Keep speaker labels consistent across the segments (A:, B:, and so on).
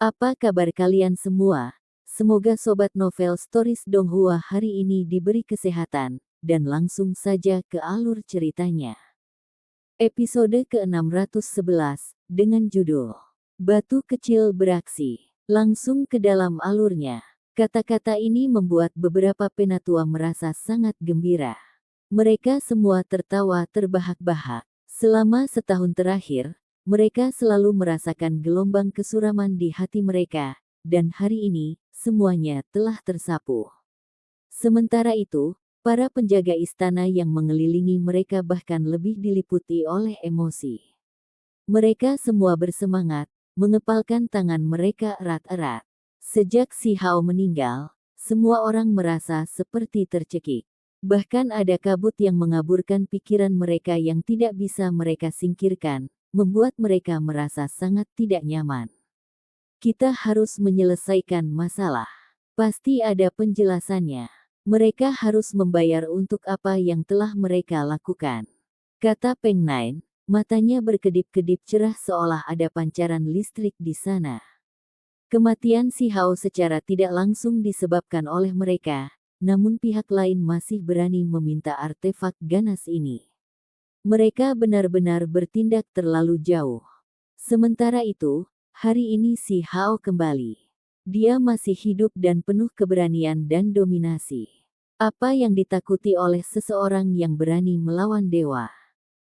A: Apa kabar kalian semua? Semoga Sobat Novel Stories Donghua hari ini diberi kesehatan, dan langsung saja ke alur ceritanya. Episode ke-611, dengan judul Batu Kecil Beraksi. Langsung ke dalam alurnya. Kata-kata ini membuat beberapa penatua merasa sangat gembira. Mereka semua tertawa terbahak-bahak. Selama setahun terakhir, mereka selalu merasakan gelombang kesuraman di hati mereka, dan hari ini, semuanya telah tersapu. Sementara itu, para penjaga istana yang mengelilingi mereka bahkan lebih diliputi oleh emosi. Mereka semua bersemangat, mengepalkan tangan mereka erat-erat. Sejak Si Hao meninggal, semua orang merasa seperti tercekik. Bahkan ada kabut yang mengaburkan pikiran mereka yang tidak bisa mereka singkirkan, membuat mereka merasa sangat tidak nyaman. Kita harus menyelesaikan masalah. Pasti ada penjelasannya. Mereka harus membayar untuk apa yang telah mereka lakukan. Kata Peng Nain, matanya berkedip-kedip cerah seolah ada pancaran listrik di sana. Kematian Si Hao secara tidak langsung disebabkan oleh mereka, namun pihak lain masih berani meminta artefak ganas ini. Mereka benar-benar bertindak terlalu jauh. Sementara itu, hari ini Si Hao kembali. Dia masih hidup dan penuh keberanian dan dominasi. Apa yang ditakuti oleh seseorang yang berani melawan dewa?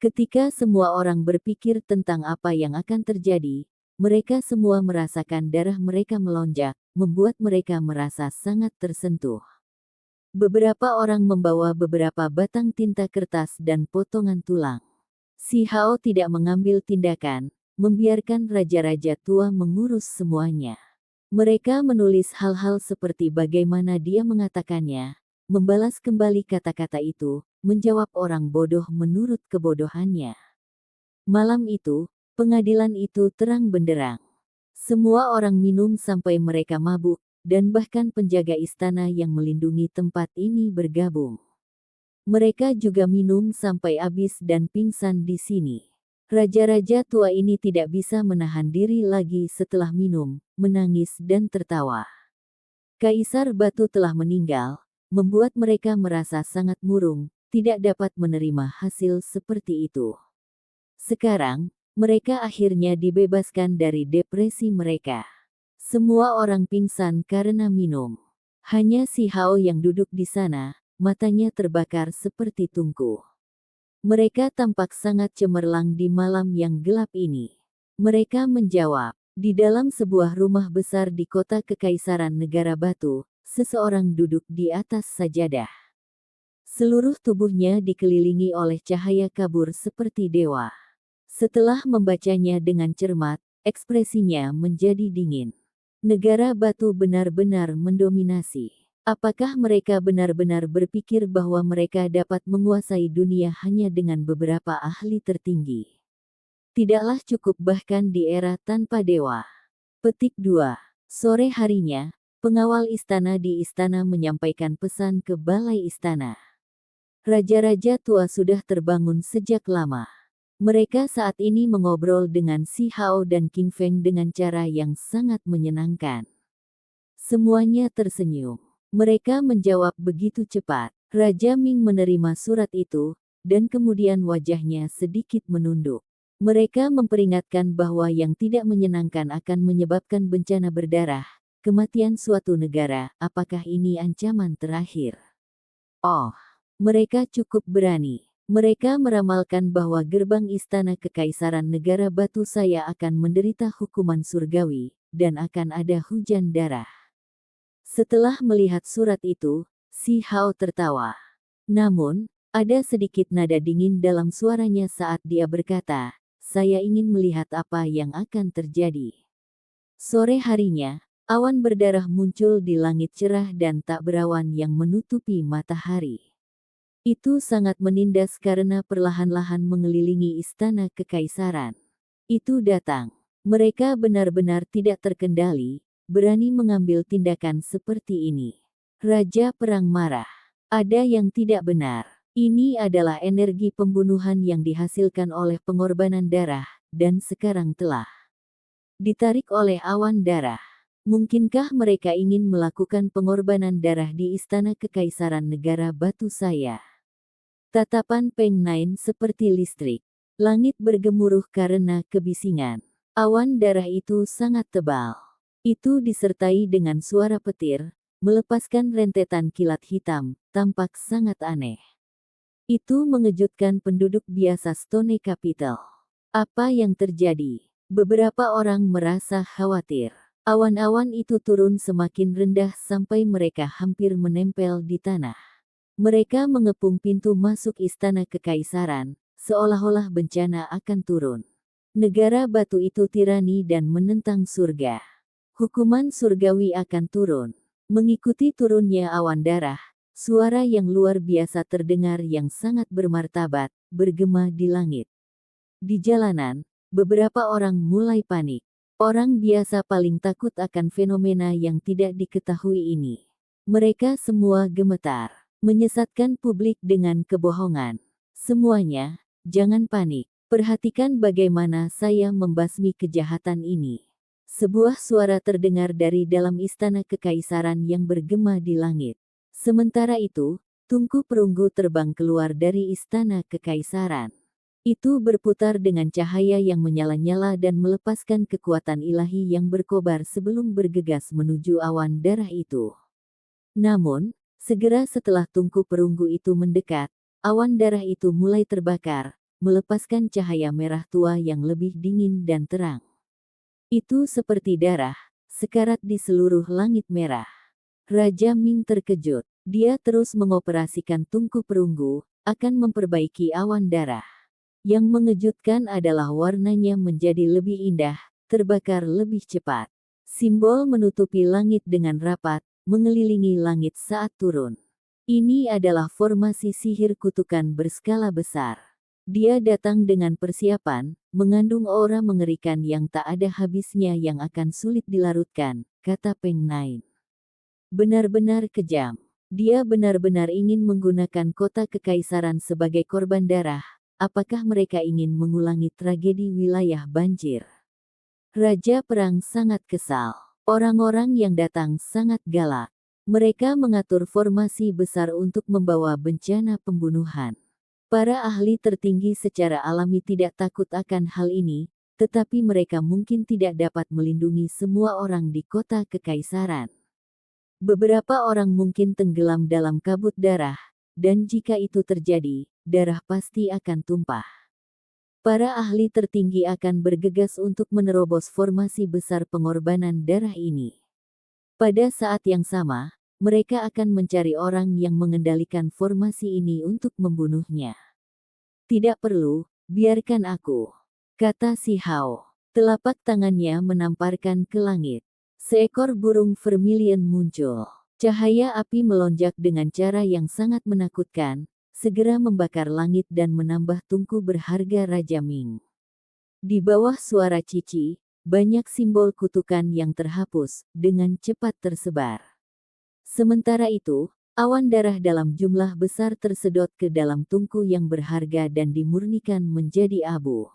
A: Ketika semua orang berpikir tentang apa yang akan terjadi, mereka semua merasakan darah mereka melonjak, membuat mereka merasa sangat tersentuh. Beberapa orang membawa beberapa batang tinta kertas dan potongan tulang. Si Hao tidak mengambil tindakan, membiarkan raja-raja tua mengurus semuanya. Mereka menulis hal-hal seperti bagaimana dia mengatakannya, membalas kembali kata-kata itu, menjawab orang bodoh menurut kebodohannya. Malam itu, pengadilan itu terang benderang. Semua orang minum sampai mereka mabuk, dan bahkan penjaga istana yang melindungi tempat ini bergabung. Mereka juga minum sampai habis dan pingsan di sini. Raja-raja tua ini tidak bisa menahan diri lagi setelah minum, menangis dan tertawa. Kaisar Batu telah meninggal, membuat mereka merasa sangat murung, tidak dapat menerima hasil seperti itu. Sekarang, mereka akhirnya dibebaskan dari depresi mereka. Semua orang pingsan karena minum. Hanya Si Hao yang duduk di sana, matanya terbakar seperti tungku. Mereka tampak sangat cemerlang di malam yang gelap ini. Mereka menjawab, di dalam sebuah rumah besar di kota Kekaisaran Negara Batu, seseorang duduk di atas sajadah. Seluruh tubuhnya dikelilingi oleh cahaya kabur seperti dewa. Setelah membacanya dengan cermat, ekspresinya menjadi dingin. Negara Batu benar-benar mendominasi. Apakah mereka benar-benar berpikir bahwa mereka dapat menguasai dunia hanya dengan beberapa ahli tertinggi? Tidaklah cukup bahkan di era tanpa dewa. Petik 2. Sore harinya, pengawal istana di istana menyampaikan pesan ke balai istana. Raja-raja tua sudah terbangun sejak lama. Mereka saat ini mengobrol dengan Si Hao dan King Feng dengan cara yang sangat menyenangkan. Semuanya tersenyum. Mereka menjawab begitu cepat. Raja Ming menerima surat itu, dan kemudian wajahnya sedikit menunduk. Mereka memperingatkan bahwa yang tidak menyenangkan akan menyebabkan bencana berdarah, kematian suatu negara. Apakah ini ancaman terakhir? Oh, mereka cukup berani. Mereka meramalkan bahwa gerbang istana Kekaisaran Negara Batu Saya akan menderita hukuman surgawi, dan akan ada hujan darah. Setelah melihat surat itu, Si Hao tertawa. Namun, ada sedikit nada dingin dalam suaranya saat dia berkata, saya ingin melihat apa yang akan terjadi. Sore harinya, awan berdarah muncul di langit cerah dan tak berawan yang menutupi matahari. Itu sangat menindas karena perlahan-lahan mengelilingi istana kekaisaran. Itu datang. Mereka benar-benar tidak terkendali, berani mengambil tindakan seperti ini. Raja Perang marah. Ada yang tidak benar. Ini adalah energi pembunuhan yang dihasilkan oleh pengorbanan darah, dan sekarang telah ditarik oleh awan darah. Mungkinkah mereka ingin melakukan pengorbanan darah di istana kekaisaran negara batu saya? Tatapan Peng Nain seperti listrik. Langit bergemuruh karena kebisingan. Awan darah itu sangat tebal. Itu disertai dengan suara petir, melepaskan rentetan kilat hitam, tampak sangat aneh. Itu mengejutkan penduduk biasa Stone Capital. Apa yang terjadi? Beberapa orang merasa khawatir. Awan-awan itu turun semakin rendah sampai mereka hampir menempel di tanah. Mereka mengepung pintu masuk istana kekaisaran, seolah-olah bencana akan turun. Negara batu itu tirani dan menentang surga. Hukuman surgawi akan turun. Mengikuti turunnya awan darah, suara yang luar biasa terdengar yang sangat bermartabat, bergema di langit. Di jalanan, beberapa orang mulai panik. Orang biasa paling takut akan fenomena yang tidak diketahui ini. Mereka semua gemetar, menyesatkan publik dengan kebohongan. Semuanya, jangan panik. Perhatikan bagaimana saya membasmi kejahatan ini. Sebuah suara terdengar dari dalam istana kekaisaran yang bergema di langit. Sementara itu, tungku perunggu terbang keluar dari istana kekaisaran. Itu berputar dengan cahaya yang menyala-nyala dan melepaskan kekuatan ilahi yang berkobar sebelum bergegas menuju awan darah itu. Namun, segera setelah tungku perunggu itu mendekat, awan darah itu mulai terbakar, melepaskan cahaya merah tua yang lebih dingin dan terang. Itu seperti darah, sekarat di seluruh langit merah. Raja Ming terkejut. Dia terus mengoperasikan tungku perunggu, akan memperbaiki awan darah. Yang mengejutkan adalah warnanya menjadi lebih indah, terbakar lebih cepat. Simbol menutupi langit dengan rapat, mengelilingi langit saat turun. Ini adalah formasi sihir kutukan berskala besar. Dia datang dengan persiapan, mengandung aura mengerikan yang tak ada habisnya yang akan sulit dilarutkan, kata Peng Nain. Benar-benar kejam. Dia benar-benar ingin menggunakan kota kekaisaran sebagai korban darah. Apakah mereka ingin mengulangi tragedi wilayah banjir? Raja Perang sangat kesal. Orang-orang yang datang sangat galak. Mereka mengatur formasi besar untuk membawa bencana pembunuhan. Para ahli tertinggi secara alami tidak takut akan hal ini, tetapi mereka mungkin tidak dapat melindungi semua orang di kota kekaisaran. Beberapa orang mungkin tenggelam dalam kabut darah, dan jika itu terjadi, darah pasti akan tumpah. Para ahli tertinggi akan bergegas untuk menerobos formasi besar pengorbanan darah ini. Pada saat yang sama, mereka akan mencari orang yang mengendalikan formasi ini untuk membunuhnya. Tidak perlu, biarkan aku, kata si Hao. Telapak tangannya menamparkan ke langit. Seekor burung vermilion muncul. Cahaya api melonjak dengan cara yang sangat menakutkan, segera membakar langit dan menambah tungku berharga Raja Ming. Di bawah suara cici, banyak simbol kutukan yang terhapus, dengan cepat tersebar. Sementara itu, awan darah dalam jumlah besar tersedot ke dalam tungku yang berharga dan dimurnikan menjadi abu.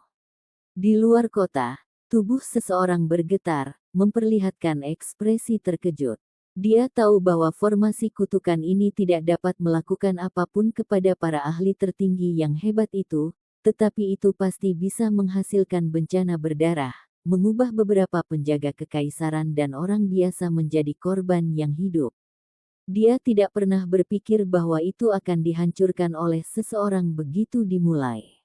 A: Di luar kota, tubuh seseorang bergetar, memperlihatkan ekspresi terkejut. Dia tahu bahwa formasi kutukan ini tidak dapat melakukan apapun kepada para ahli tertinggi yang hebat itu, tetapi itu pasti bisa menghasilkan bencana berdarah, mengubah beberapa penjaga kekaisaran dan orang biasa menjadi korban yang hidup. Dia tidak pernah berpikir bahwa itu akan dihancurkan oleh seseorang begitu dimulai.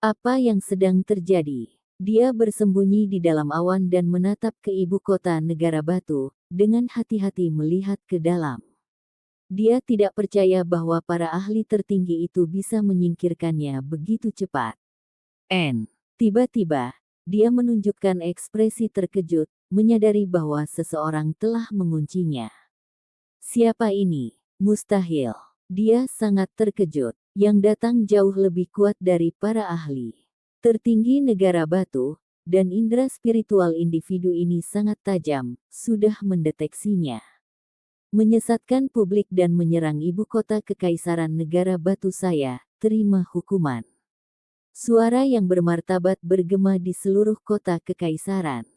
A: Apa yang sedang terjadi? Dia bersembunyi di dalam awan dan menatap ke ibu kota negara batu, dengan hati-hati melihat ke dalam. Dia tidak percaya bahwa para ahli tertinggi itu bisa menyingkirkannya begitu cepat. Tiba-tiba, dia menunjukkan ekspresi terkejut, menyadari bahwa seseorang telah menguncinya. Siapa ini? Mustahil. Dia sangat terkejut. Yang datang jauh lebih kuat dari para ahli tertinggi negara batu, dan indera spiritual individu ini sangat tajam, sudah mendeteksinya. Menyesatkan publik dan menyerang ibu kota kekaisaran negara batu saya, terima hukuman. Suara yang bermartabat bergema di seluruh kota kekaisaran.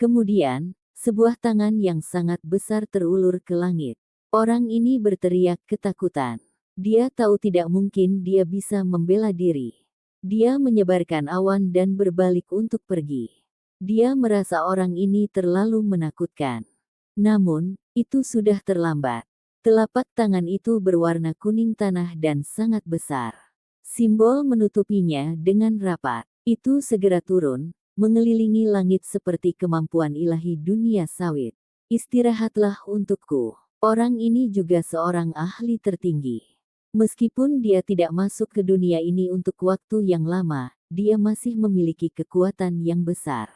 A: Kemudian, sebuah tangan yang sangat besar terulur ke langit. Orang ini berteriak ketakutan. Dia tahu tidak mungkin dia bisa membela diri. Dia menyebarkan awan dan berbalik untuk pergi. Dia merasa orang ini terlalu menakutkan. Namun, itu sudah terlambat. Telapak tangan itu berwarna kuning tanah dan sangat besar. Simbol menutupinya dengan rapat. Itu segera turun, mengelilingi langit seperti kemampuan ilahi dunia sawit. Istirahatlah untukku. Orang ini juga seorang ahli tertinggi. Meskipun dia tidak masuk ke dunia ini untuk waktu yang lama, dia masih memiliki kekuatan yang besar.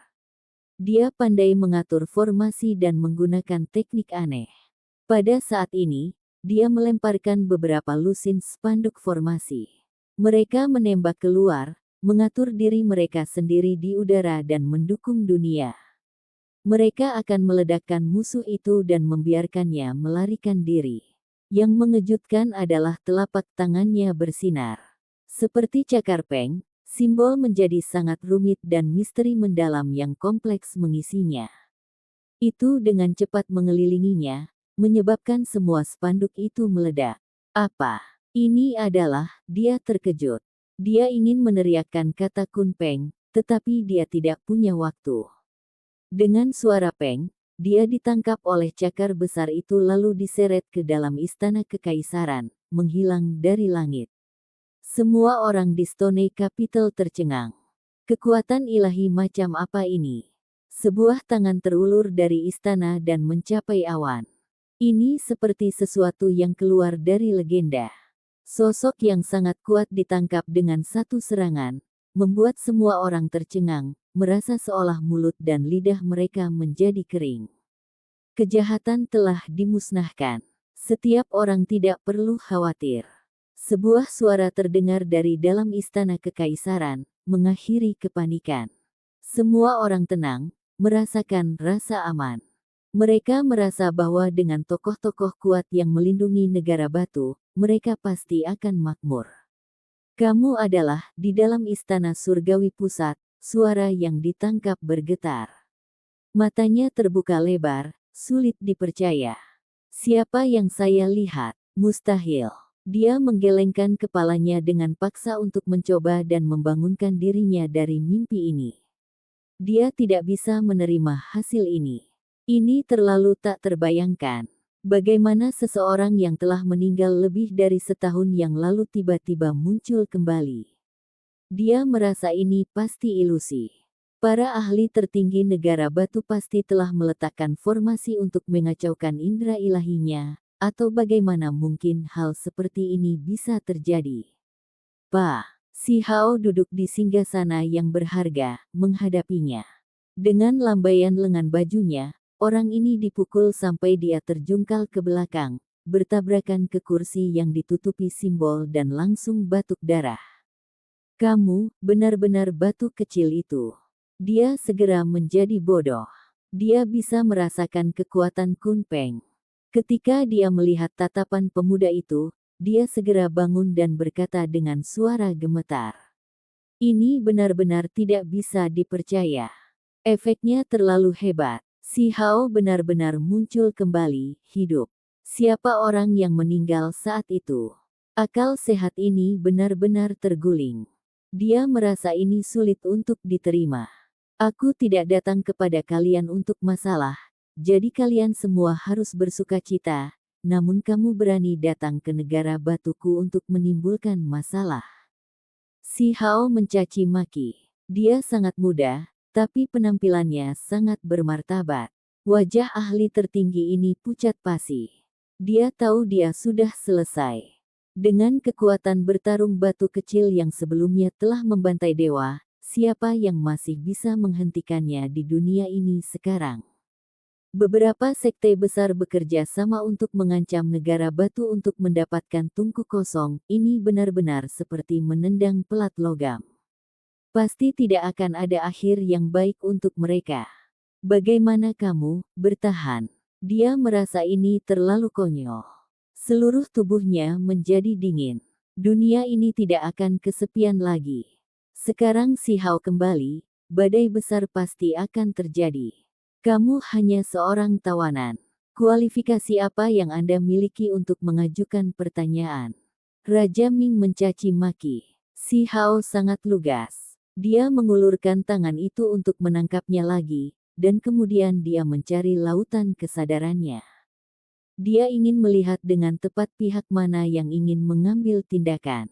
A: Dia pandai mengatur formasi dan menggunakan teknik aneh. Pada saat ini, dia melemparkan beberapa lusin spanduk formasi. Mereka menembak keluar, mengatur diri mereka sendiri di udara dan mendukung dunia. Mereka akan meledakkan musuh itu dan membiarkannya melarikan diri. Yang mengejutkan adalah telapak tangannya bersinar. Seperti cakar peng, simbol menjadi sangat rumit dan misteri mendalam yang kompleks mengisinya. Itu dengan cepat mengelilinginya, menyebabkan semua spanduk itu meledak. Apa? Ini adalah, dia terkejut. Dia ingin meneriakkan kata Kun Peng, tetapi dia tidak punya waktu. Dengan suara peng, dia ditangkap oleh cakar besar itu lalu diseret ke dalam istana kekaisaran, menghilang dari langit. Semua orang di Stone Capital tercengang. Kekuatan ilahi macam apa ini? Sebuah tangan terulur dari istana dan mencapai awan. Ini seperti sesuatu yang keluar dari legenda. Sosok yang sangat kuat ditangkap dengan satu serangan, membuat semua orang tercengang, merasa seolah mulut dan lidah mereka menjadi kering. Kejahatan telah dimusnahkan. Setiap orang tidak perlu khawatir. Sebuah suara terdengar dari dalam istana kekaisaran, mengakhiri kepanikan. Semua orang tenang, merasakan rasa aman. Mereka merasa bahwa dengan tokoh-tokoh kuat yang melindungi negara batu, mereka pasti akan makmur. Kamu adalah di dalam istana surgawi pusat. Suara yang ditangkap bergetar. Matanya terbuka lebar, sulit dipercaya. Siapa yang saya lihat? Mustahil. Dia menggelengkan kepalanya dengan paksa untuk mencoba dan membangunkan dirinya dari mimpi ini. Dia tidak bisa menerima hasil ini. Ini terlalu tak terbayangkan. Bagaimana seseorang yang telah meninggal lebih dari setahun yang lalu tiba-tiba muncul kembali. Dia merasa ini pasti ilusi. Para ahli tertinggi negara batu pasti telah meletakkan formasi untuk mengacaukan indera ilahinya, atau bagaimana mungkin hal seperti ini bisa terjadi. Si Hao duduk di singgasana yang berharga, menghadapinya. Dengan lambaian lengan bajunya, orang ini dipukul sampai dia terjungkal ke belakang, bertabrakan ke kursi yang ditutupi simbol dan langsung batuk darah. Kamu, benar-benar batu kecil itu. Dia segera menjadi bodoh. Dia bisa merasakan kekuatan Kun Peng. Ketika dia melihat tatapan pemuda itu, dia segera bangun dan berkata dengan suara gemetar. Ini benar-benar tidak bisa dipercaya. Efeknya terlalu hebat. Si Hao benar-benar muncul kembali, hidup. Siapa orang yang meninggal saat itu? Akal sehat ini benar-benar terguling. Dia merasa ini sulit untuk diterima. Aku tidak datang kepada kalian untuk masalah, jadi kalian semua harus bersukacita, namun kamu berani datang ke negara batuku untuk menimbulkan masalah. Si Hao mencaci maki. Dia sangat muda, tapi penampilannya sangat bermartabat. Wajah ahli tertinggi ini pucat pasi. Dia tahu dia sudah selesai. Dengan kekuatan bertarung batu kecil yang sebelumnya telah membantai dewa, siapa yang masih bisa menghentikannya di dunia ini sekarang? Beberapa sekte besar bekerja sama untuk mengancam negara batu untuk mendapatkan tungku kosong. Ini benar-benar seperti menendang pelat logam. Pasti tidak akan ada akhir yang baik untuk mereka. Bagaimana kamu bertahan? Dia merasa ini terlalu konyol. Seluruh tubuhnya menjadi dingin. Dunia ini tidak akan kesepian lagi. Sekarang si Hao kembali, badai besar pasti akan terjadi. Kamu hanya seorang tawanan. Kualifikasi apa yang Anda miliki untuk mengajukan pertanyaan? Raja Ming mencaci maki. Si Hao sangat lugas. Dia mengulurkan tangan itu untuk menangkapnya lagi, dan kemudian dia mencari lautan kesadarannya. Dia ingin melihat dengan tepat pihak mana yang ingin mengambil tindakan.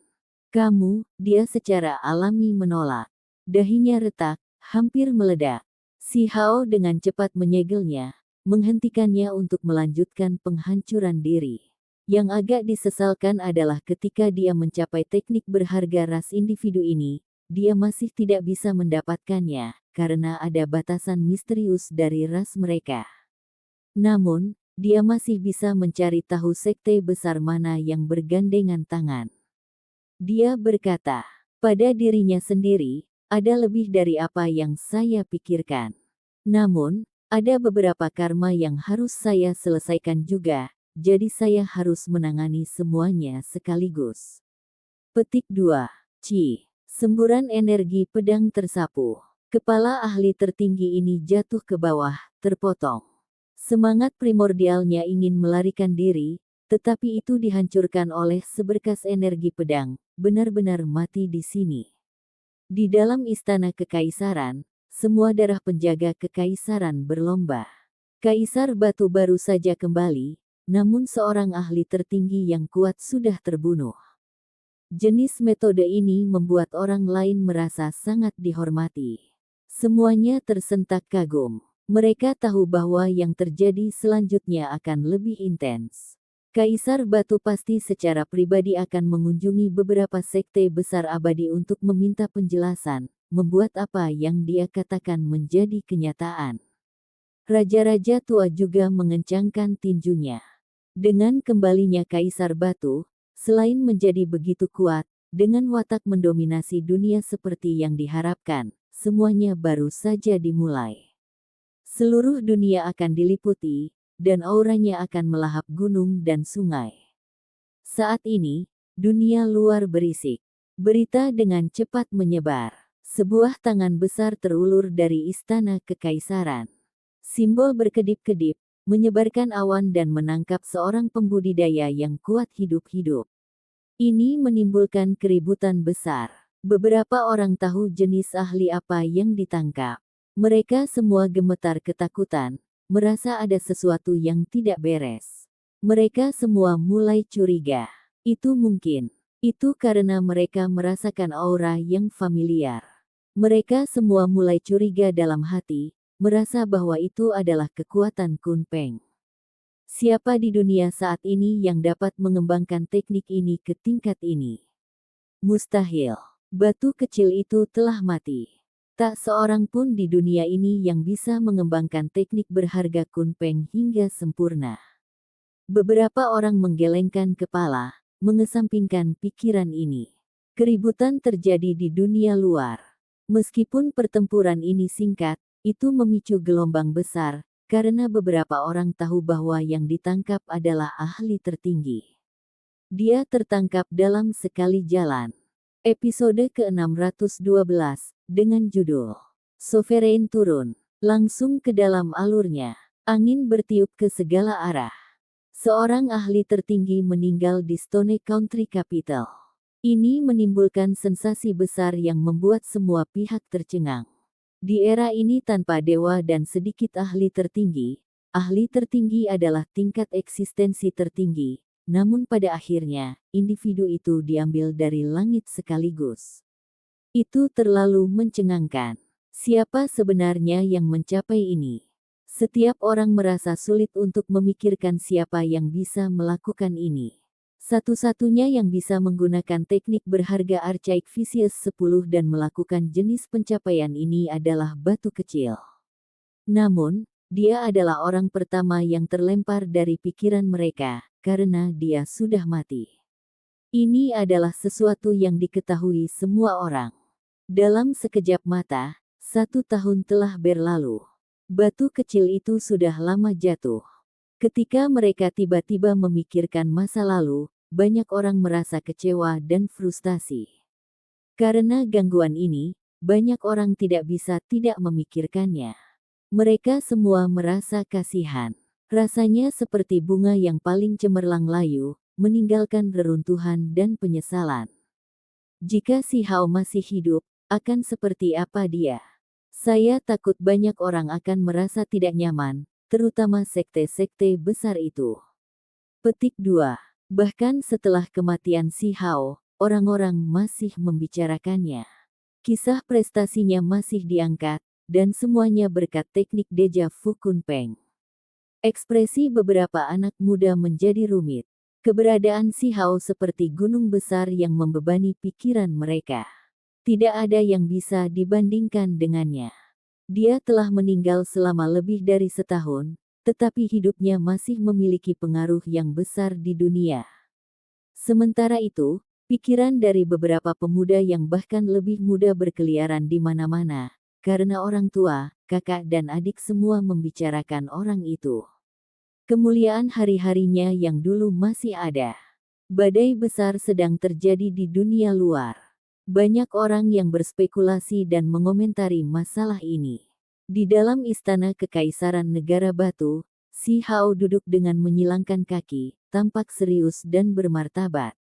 A: Kamu, dia secara alami menolak. Dahinya retak, hampir meledak. Si Hao dengan cepat menyegelnya, menghentikannya untuk melanjutkan penghancuran diri. Yang agak disesalkan adalah ketika dia mencapai teknik berharga ras individu ini, dia masih tidak bisa mendapatkannya, karena ada batasan misterius dari ras mereka. Namun, dia masih bisa mencari tahu sekte besar mana yang bergandengan tangan. Dia berkata, pada dirinya sendiri, ada lebih dari apa yang saya pikirkan. Namun, ada beberapa karma yang harus saya selesaikan juga, jadi saya harus menangani semuanya sekaligus. Petik 2. Ci. Semburan energi pedang tersapu. Kepala ahli tertinggi ini jatuh ke bawah, terpotong. Semangat primordialnya ingin melarikan diri, tetapi itu dihancurkan oleh seberkas energi pedang, benar-benar mati di sini. Di dalam istana kekaisaran, semua darah penjaga kekaisaran berlomba. Kaisar Batu baru saja kembali, namun seorang ahli tertinggi yang kuat sudah terbunuh. Jenis metode ini membuat orang lain merasa sangat dihormati. Semuanya tersentak kagum. Mereka tahu bahwa yang terjadi selanjutnya akan lebih intens. Kaisar Batu pasti secara pribadi akan mengunjungi beberapa sekte besar abadi untuk meminta penjelasan, membuat apa yang dia katakan menjadi kenyataan. Raja-raja tua juga mengencangkan tinjunya. Dengan kembalinya Kaisar Batu, selain menjadi begitu kuat, dengan watak mendominasi dunia seperti yang diharapkan, semuanya baru saja dimulai. Seluruh dunia akan diliputi, dan auranya akan melahap gunung dan sungai. Saat ini, dunia luar berisik. Berita dengan cepat menyebar. Sebuah tangan besar terulur dari istana kekaisaran. Simbol berkedip-kedip, menyebarkan awan dan menangkap seorang pembudidaya yang kuat hidup-hidup. Ini menimbulkan keributan besar. Beberapa orang tahu jenis ahli apa yang ditangkap. Mereka semua gemetar ketakutan, merasa ada sesuatu yang tidak beres. Mereka semua mulai curiga. Itu mungkin. Itu karena mereka merasakan aura yang familiar. Mereka semua mulai curiga dalam hati, merasa bahwa itu adalah kekuatan Kunpeng. Siapa di dunia saat ini yang dapat mengembangkan teknik ini ke tingkat ini? Mustahil. Batu kecil itu telah mati. Tak seorang pun di dunia ini yang bisa mengembangkan teknik berharga Kunpeng hingga sempurna. Beberapa orang menggelengkan kepala, mengesampingkan pikiran ini. Keributan terjadi di dunia luar. Meskipun pertempuran ini singkat, itu memicu gelombang besar, karena beberapa orang tahu bahwa yang ditangkap adalah ahli tertinggi. Dia tertangkap dalam sekali jalan. Episode ke-612, dengan judul Sovereign turun, langsung ke dalam alurnya. Angin bertiup ke segala arah. Seorang ahli tertinggi meninggal di Stone Country Capital. Ini menimbulkan sensasi besar yang membuat semua pihak tercengang. Di era ini tanpa dewa dan sedikit ahli tertinggi adalah tingkat eksistensi tertinggi, namun pada akhirnya, individu itu diambil dari langit sekaligus. Itu terlalu mencengangkan. Siapa sebenarnya yang mencapai ini? Setiap orang merasa sulit untuk memikirkan siapa yang bisa melakukan ini. Satu-satunya yang bisa menggunakan teknik berharga Archaic Vicious 10 dan melakukan jenis pencapaian ini adalah batu kecil. Namun, dia adalah orang pertama yang terlempar dari pikiran mereka, karena dia sudah mati. Ini adalah sesuatu yang diketahui semua orang. Dalam sekejap mata, 1 tahun telah berlalu. Batu kecil itu sudah lama jatuh. Ketika mereka tiba-tiba memikirkan masa lalu, banyak orang merasa kecewa dan frustasi. Karena gangguan ini, banyak orang tidak bisa tidak memikirkannya. Mereka semua merasa kasihan. Rasanya seperti bunga yang paling cemerlang layu, meninggalkan reruntuhan dan penyesalan. Jika si Hao masih hidup, akan seperti apa dia? Saya takut banyak orang akan merasa tidak nyaman, terutama sekte-sekte besar itu. Petik 2. Bahkan setelah kematian si Hao, orang-orang masih membicarakannya. Kisah prestasinya masih diangkat, dan semuanya berkat teknik Deja Vu Kunpeng. Ekspresi beberapa anak muda menjadi rumit. Keberadaan si Hao seperti gunung besar yang membebani pikiran mereka. Tidak ada yang bisa dibandingkan dengannya. Dia telah meninggal selama lebih dari setahun, tetapi hidupnya masih memiliki pengaruh yang besar di dunia. Sementara itu, pikiran dari beberapa pemuda yang bahkan lebih muda berkeliaran di mana-mana, karena orang tua, kakak dan adik semua membicarakan orang itu. Kemuliaan hari-harinya yang dulu masih ada. Badai besar sedang terjadi di dunia luar. Banyak orang yang berspekulasi dan mengomentari masalah ini. Di dalam istana kekaisaran negara batu, si Hao duduk dengan menyilangkan kaki, tampak serius dan bermartabat.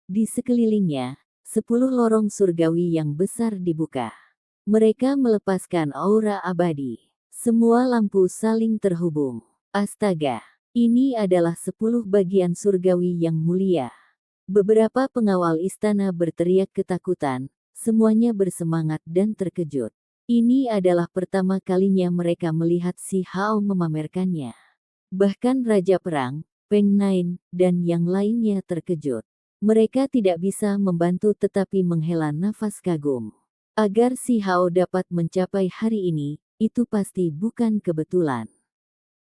A: Di sekelilingnya, 10 lorong surgawi yang besar dibuka. Mereka melepaskan aura abadi. Semua lampu saling terhubung. Astaga, ini adalah 10 bagian surgawi yang mulia. Beberapa pengawal istana berteriak ketakutan, semuanya bersemangat dan terkejut. Ini adalah pertama kalinya mereka melihat si Hao memamerkannya. Bahkan Raja Perang, Peng Nain, dan yang lainnya terkejut. Mereka tidak bisa membantu tetapi menghela nafas kagum. Agar si Hao dapat mencapai hari ini, itu pasti bukan kebetulan.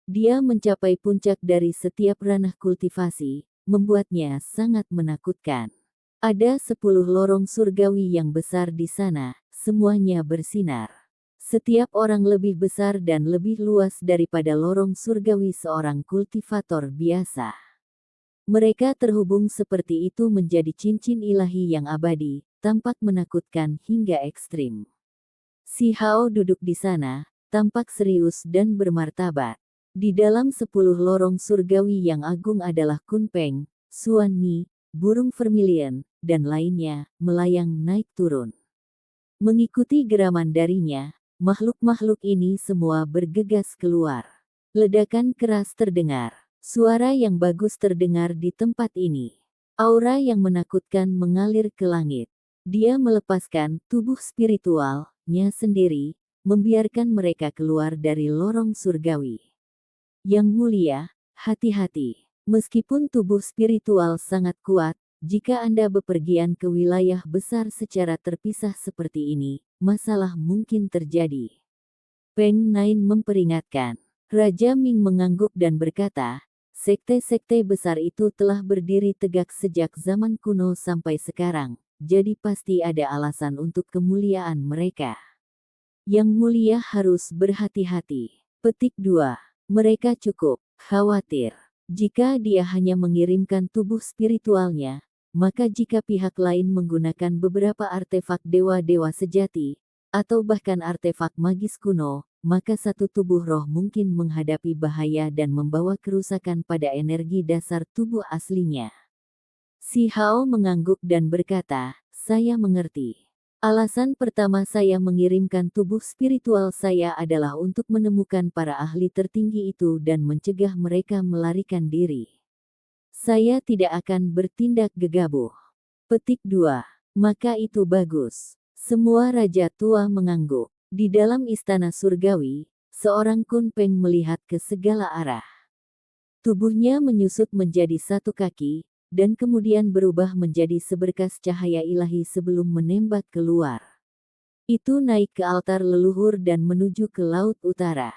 A: Dia mencapai puncak dari setiap ranah kultivasi, membuatnya sangat menakutkan. Ada 10 lorong surgawi yang besar di sana, semuanya bersinar. Setiap orang lebih besar dan lebih luas daripada lorong surgawi seorang kultivator biasa. Mereka terhubung seperti itu menjadi cincin ilahi yang abadi, tampak menakutkan hingga ekstrim. Si Hao duduk di sana, tampak serius dan bermartabat. Di dalam 10 lorong surgawi yang agung adalah Kunpeng, Xuan Ni, burung vermilion, dan lainnya, melayang naik turun. Mengikuti geraman darinya, makhluk-makhluk ini semua bergegas keluar. Ledakan keras terdengar. Suara yang bagus terdengar di tempat ini. Aura yang menakutkan mengalir ke langit. Dia melepaskan tubuh spiritualnya sendiri, membiarkan mereka keluar dari lorong surgawi. Yang mulia, hati-hati. Meskipun tubuh spiritual sangat kuat, jika Anda bepergian ke wilayah besar secara terpisah seperti ini, masalah mungkin terjadi. Peng Nain memperingatkan. Raja Ming mengangguk dan berkata, sekte-sekte besar itu telah berdiri tegak sejak zaman kuno sampai sekarang, jadi pasti ada alasan untuk kemuliaan mereka. Yang mulia harus berhati-hati. Petik 2. Mereka cukup khawatir. Jika dia hanya mengirimkan tubuh spiritualnya, maka jika pihak lain menggunakan beberapa artefak dewa-dewa sejati, atau bahkan artefak magis kuno, maka satu tubuh roh mungkin menghadapi bahaya dan membawa kerusakan pada energi dasar tubuh aslinya. Si Hao mengangguk dan berkata, saya mengerti. Alasan pertama saya mengirimkan tubuh spiritual saya adalah untuk menemukan para ahli tertinggi itu dan mencegah mereka melarikan diri. Saya tidak akan bertindak gegabah. Petik 2. Maka itu bagus. Semua raja tua mengangguk. Di dalam istana surgawi, seorang Kunpeng melihat ke segala arah. Tubuhnya menyusut menjadi satu kaki, dan kemudian berubah menjadi seberkas cahaya ilahi sebelum menembak keluar. Itu naik ke altar leluhur dan menuju ke laut utara.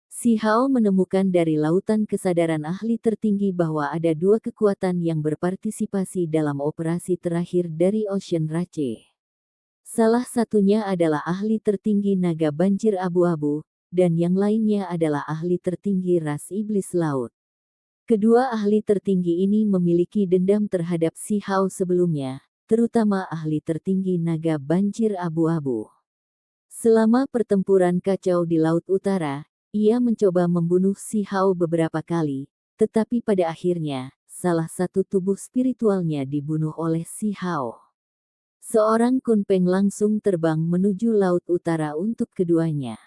A: Si Hao menemukan dari lautan kesadaran ahli tertinggi bahwa ada 2 kekuatan yang berpartisipasi dalam operasi terakhir dari Ocean Rache. Salah satunya adalah ahli tertinggi naga banjir abu-abu, dan yang lainnya adalah ahli tertinggi ras iblis laut. Kedua ahli tertinggi ini memiliki dendam terhadap si Hao sebelumnya, terutama ahli tertinggi naga banjir abu-abu. Selama pertempuran kacau di Laut Utara, ia mencoba membunuh Si Hao beberapa kali, tetapi pada akhirnya, salah satu tubuh spiritualnya dibunuh oleh Si Hao. Seorang Kunpeng langsung terbang menuju Laut Utara untuk keduanya.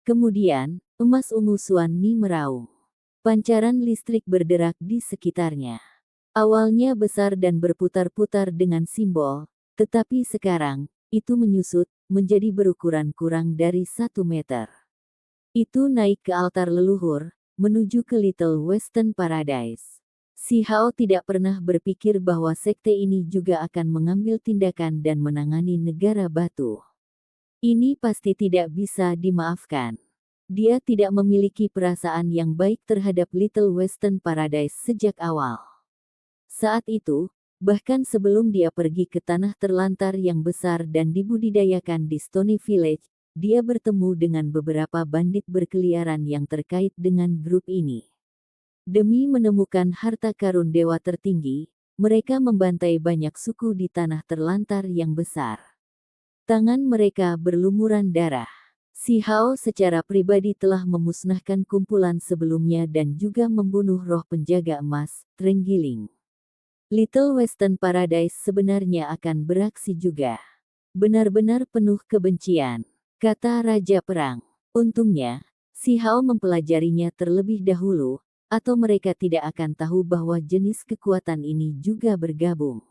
A: Kemudian, emas ungu Suan Ni meraung. Pancaran listrik berderak di sekitarnya. Awalnya besar dan berputar-putar dengan simbol, tetapi sekarang, itu menyusut, menjadi berukuran kurang dari 1 meter. Itu naik ke altar leluhur, menuju ke Little Western Paradise. Si Hao tidak pernah berpikir bahwa sekte ini juga akan mengambil tindakan dan menangani negara batu. Ini pasti tidak bisa dimaafkan. Dia tidak memiliki perasaan yang baik terhadap Little Western Paradise sejak awal. Saat itu, bahkan sebelum dia pergi ke tanah terlantar yang besar dan dibudidayakan di Stony Village, dia bertemu dengan beberapa bandit berkeliaran yang terkait dengan grup ini. Demi menemukan harta karun dewa tertinggi, mereka membantai banyak suku di tanah terlantar yang besar. Tangan mereka berlumuran darah. Si Hao secara pribadi telah memusnahkan kumpulan sebelumnya dan juga membunuh roh penjaga emas, Trenggiling. Little Western Paradise sebenarnya akan beraksi juga. Benar-benar penuh kebencian, kata Raja Perang. Untungnya, Si Hao mempelajarinya terlebih dahulu, atau mereka tidak akan tahu bahwa jenis kekuatan ini juga bergabung.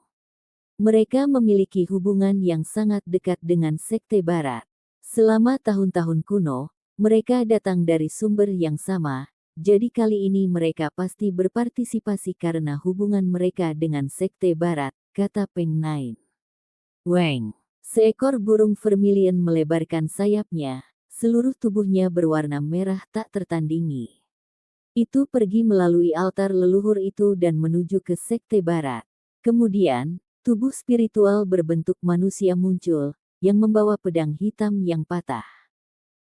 A: Mereka memiliki hubungan yang sangat dekat dengan Sekte Barat. Selama tahun-tahun kuno, mereka datang dari sumber yang sama, jadi kali ini mereka pasti berpartisipasi karena hubungan mereka dengan Sekte Barat, kata Peng Nain. Weng, seekor burung vermilion melebarkan sayapnya, seluruh tubuhnya berwarna merah tak tertandingi. Itu pergi melalui altar leluhur itu dan menuju ke Sekte Barat. Kemudian, tubuh spiritual berbentuk manusia muncul, yang membawa pedang hitam yang patah.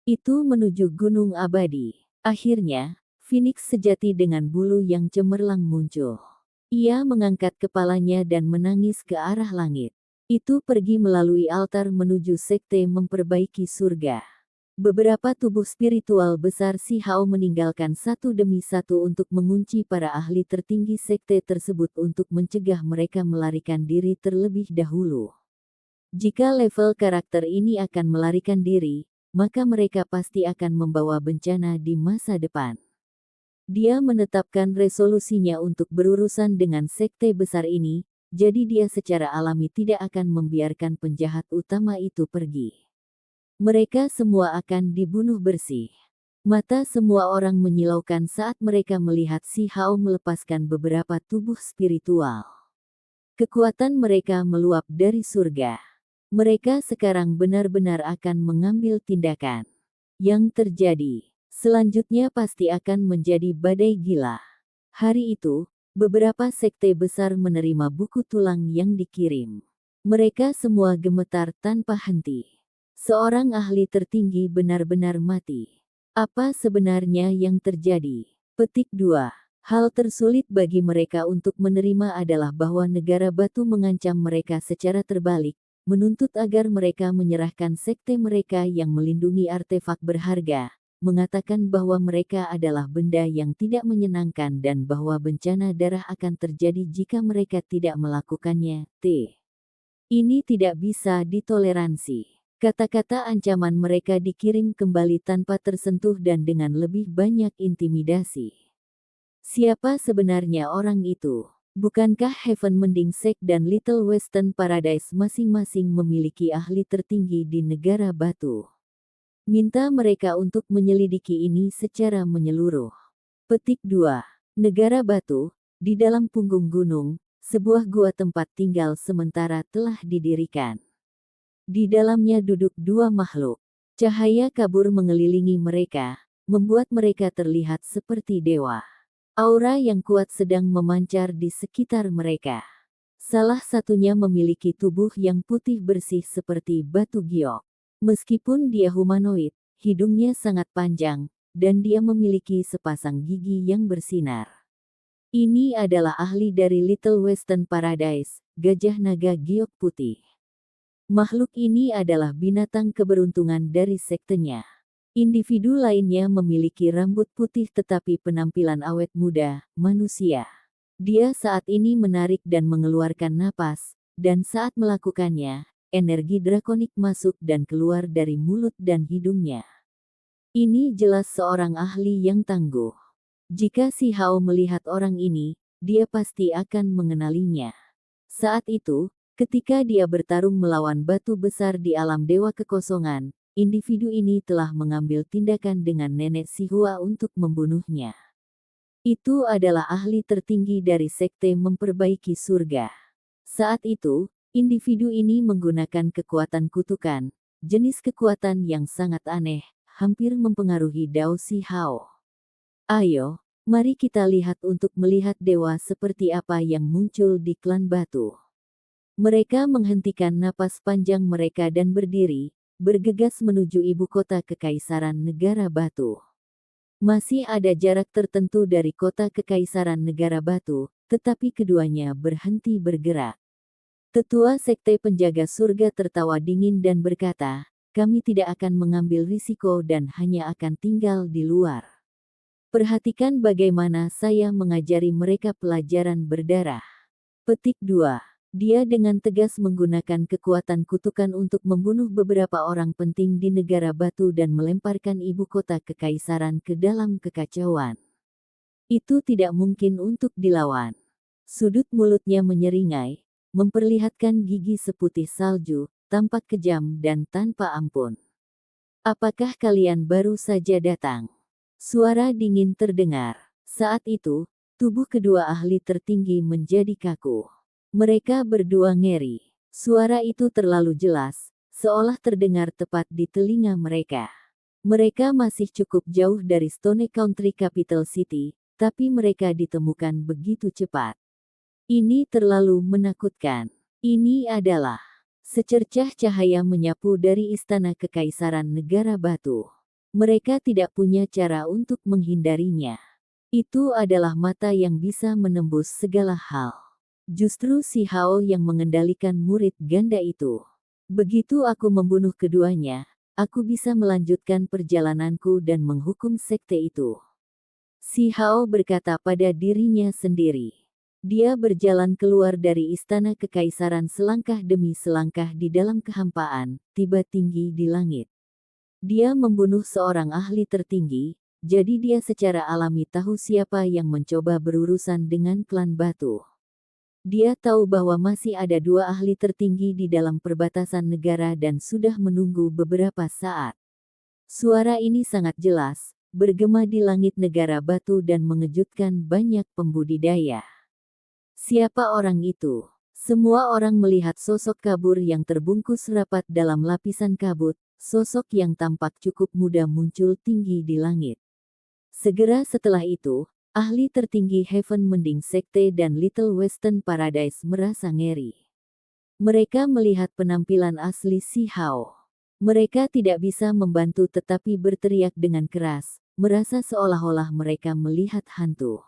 A: Itu menuju Gunung Abadi. Akhirnya, Phoenix sejati dengan bulu yang cemerlang muncul. Ia mengangkat kepalanya dan menangis ke arah langit. Itu pergi melalui altar menuju sekte memperbaiki surga. Beberapa tubuh spiritual besar Si Hao meninggalkan satu demi satu untuk mengunci para ahli tertinggi sekte tersebut untuk mencegah mereka melarikan diri terlebih dahulu. Jika level karakter ini akan melarikan diri, maka mereka pasti akan membawa bencana di masa depan. Dia menetapkan resolusinya untuk berurusan dengan sekte besar ini, jadi dia secara alami tidak akan membiarkan penjahat utama itu pergi. Mereka semua akan dibunuh bersih. Mata semua orang menyilaukan saat mereka melihat Si Hao melepaskan beberapa tubuh spiritual. Kekuatan mereka meluap dari surga. Mereka sekarang benar-benar akan mengambil tindakan. Yang terjadi selanjutnya pasti akan menjadi badai gila. Hari itu, beberapa sekte besar menerima buku tulang yang dikirim. Mereka semua gemetar tanpa henti. Seorang ahli tertinggi benar-benar mati. Apa sebenarnya yang terjadi? Petik 2. Hal tersulit bagi mereka untuk menerima adalah bahwa negara batu mengancam mereka secara terbalik, menuntut agar mereka menyerahkan sekte mereka yang melindungi artefak berharga, mengatakan bahwa mereka adalah benda yang tidak menyenangkan dan bahwa bencana darah akan terjadi jika mereka tidak melakukannya. Ini tidak bisa ditoleransi. Kata-kata ancaman mereka dikirim kembali tanpa tersentuh dan dengan lebih banyak intimidasi. Siapa sebenarnya orang itu? Bukankah Heaven Mending Sek dan Little Western Paradise masing-masing memiliki ahli tertinggi di negara batu? Minta mereka untuk menyelidiki ini secara menyeluruh. Petik 2. Negara batu, di dalam punggung gunung, sebuah gua tempat tinggal sementara telah didirikan. Di dalamnya duduk dua makhluk. Cahaya kabur mengelilingi mereka, membuat mereka terlihat seperti dewa. Aura yang kuat sedang memancar di sekitar mereka. Salah satunya memiliki tubuh yang putih bersih seperti batu giok. Meskipun dia humanoid, hidungnya sangat panjang, dan dia memiliki sepasang gigi yang bersinar. Ini adalah ahli dari Little Western Paradise, gajah naga giok putih. Makhluk ini adalah binatang keberuntungan dari sektenya. Individu lainnya memiliki rambut putih tetapi penampilan awet muda, manusia. Dia saat ini menarik dan mengeluarkan napas, dan saat melakukannya, energi drakonik masuk dan keluar dari mulut dan hidungnya. Ini jelas seorang ahli yang tangguh. Jika si Hao melihat orang ini, dia pasti akan mengenalinya. Saat itu, ketika dia bertarung melawan batu besar di alam dewa kekosongan, individu ini telah mengambil tindakan dengan nenek Sihua untuk membunuhnya. Itu adalah ahli tertinggi dari sekte memperbaiki surga. Saat itu, individu ini menggunakan kekuatan kutukan, jenis kekuatan yang sangat aneh, hampir mempengaruhi Dao Si Hao. Ayo, mari kita lihat untuk melihat dewa seperti apa yang muncul di klan batu. Mereka menghentikan napas panjang mereka dan berdiri, bergegas menuju ibu kota kekaisaran negara batu. Masih ada jarak tertentu dari kota kekaisaran negara batu, tetapi keduanya berhenti bergerak. Tetua Sekte Penjaga Surga tertawa dingin dan berkata, "Kami tidak akan mengambil risiko dan hanya akan tinggal di luar. Perhatikan bagaimana saya mengajari mereka pelajaran berdarah." Petik 2. Dia dengan tegas menggunakan kekuatan kutukan untuk membunuh beberapa orang penting di negara batu dan melemparkan ibu kota kekaisaran ke dalam kekacauan. Itu tidak mungkin untuk dilawan. Sudut mulutnya menyeringai, memperlihatkan gigi seputih salju, tampak kejam dan tanpa ampun. "Apakah kalian baru saja datang?" Suara dingin terdengar. Saat itu, tubuh kedua ahli tertinggi menjadi kaku. Mereka berdua ngeri. Suara itu terlalu jelas, seolah terdengar tepat di telinga mereka. Mereka masih cukup jauh dari Stone Country Capital City, tapi mereka ditemukan begitu cepat. Ini terlalu menakutkan. Ini adalah secercah cahaya menyapu dari istana kekaisaran negara batu. Mereka tidak punya cara untuk menghindarinya. Itu adalah mata yang bisa menembus segala hal. Justru si Hao yang mengendalikan murid ganda itu. Begitu aku membunuh keduanya, aku bisa melanjutkan perjalananku dan menghukum sekte itu. Si Hao berkata pada dirinya sendiri. Dia berjalan keluar dari istana kekaisaran selangkah demi selangkah di dalam kehampaan, tiba tinggi di langit. Dia membunuh seorang ahli tertinggi, jadi dia secara alami tahu siapa yang mencoba berurusan dengan klan batu. Dia tahu bahwa masih ada dua ahli tertinggi di dalam perbatasan negara dan sudah menunggu beberapa saat. Suara ini sangat jelas, bergema di langit negara batu dan mengejutkan banyak pembudidaya. Siapa orang itu? Semua orang melihat sosok kabur yang terbungkus rapat dalam lapisan kabut. Sosok yang tampak cukup muda muncul tinggi di langit. Segera setelah itu, ahli tertinggi Heaven Mending Sekte dan Little Western Paradise merasa ngeri. Mereka melihat penampilan asli si Hao. Mereka tidak bisa membantu tetapi berteriak dengan keras, merasa seolah-olah mereka melihat hantu.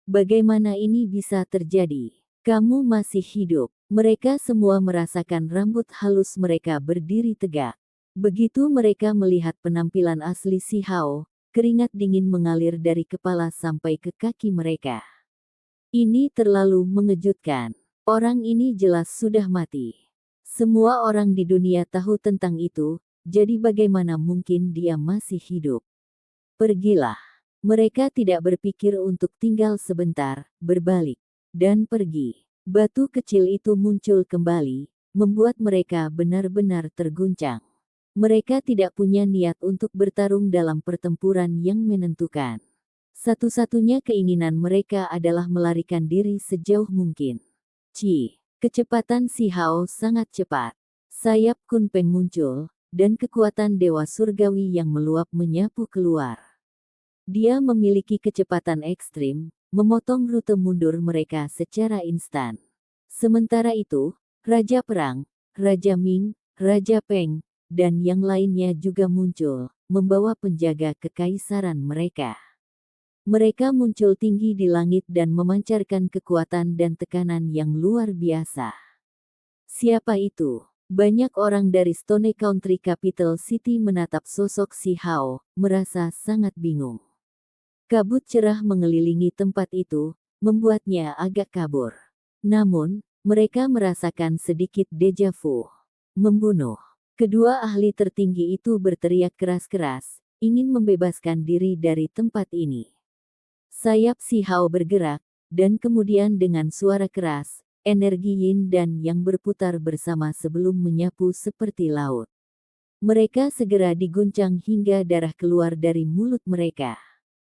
A: Bagaimana ini bisa terjadi? Kamu masih hidup. Mereka semua merasakan rambut halus mereka berdiri tegak. Begitu mereka melihat penampilan asli si Hao, keringat dingin mengalir dari kepala sampai ke kaki mereka. Ini terlalu mengejutkan. Orang ini jelas sudah mati. Semua orang di dunia tahu tentang itu, jadi bagaimana mungkin dia masih hidup? Pergilah. Mereka tidak berpikir untuk tinggal sebentar, berbalik, dan pergi. Batu kecil itu muncul kembali, membuat mereka benar-benar terguncang. Mereka tidak punya niat untuk bertarung dalam pertempuran yang menentukan. Satu-satunya keinginan mereka adalah melarikan diri sejauh mungkin. Kecepatan si Hao sangat cepat. Sayap Kunpeng muncul, dan kekuatan dewa surgawi yang meluap menyapu keluar. Dia memiliki kecepatan ekstrim, memotong rute mundur mereka secara instan. Sementara itu, Raja Perang, Raja Ming, Raja Peng, dan yang lainnya juga muncul, membawa penjaga kekaisaran mereka. Mereka muncul tinggi di langit dan memancarkan kekuatan dan tekanan yang luar biasa. Siapa itu? Banyak orang dari Stone Country Capital City menatap sosok si Hao, merasa sangat bingung. Kabut cerah mengelilingi tempat itu, membuatnya agak kabur. Namun, mereka merasakan sedikit deja vu. Membunuh. Kedua ahli tertinggi itu berteriak keras-keras, ingin membebaskan diri dari tempat ini. Sayap si Hao bergerak, dan kemudian dengan suara keras, energi yin dan yang berputar bersama sebelum menyapu seperti laut. Mereka segera diguncang hingga darah keluar dari mulut mereka.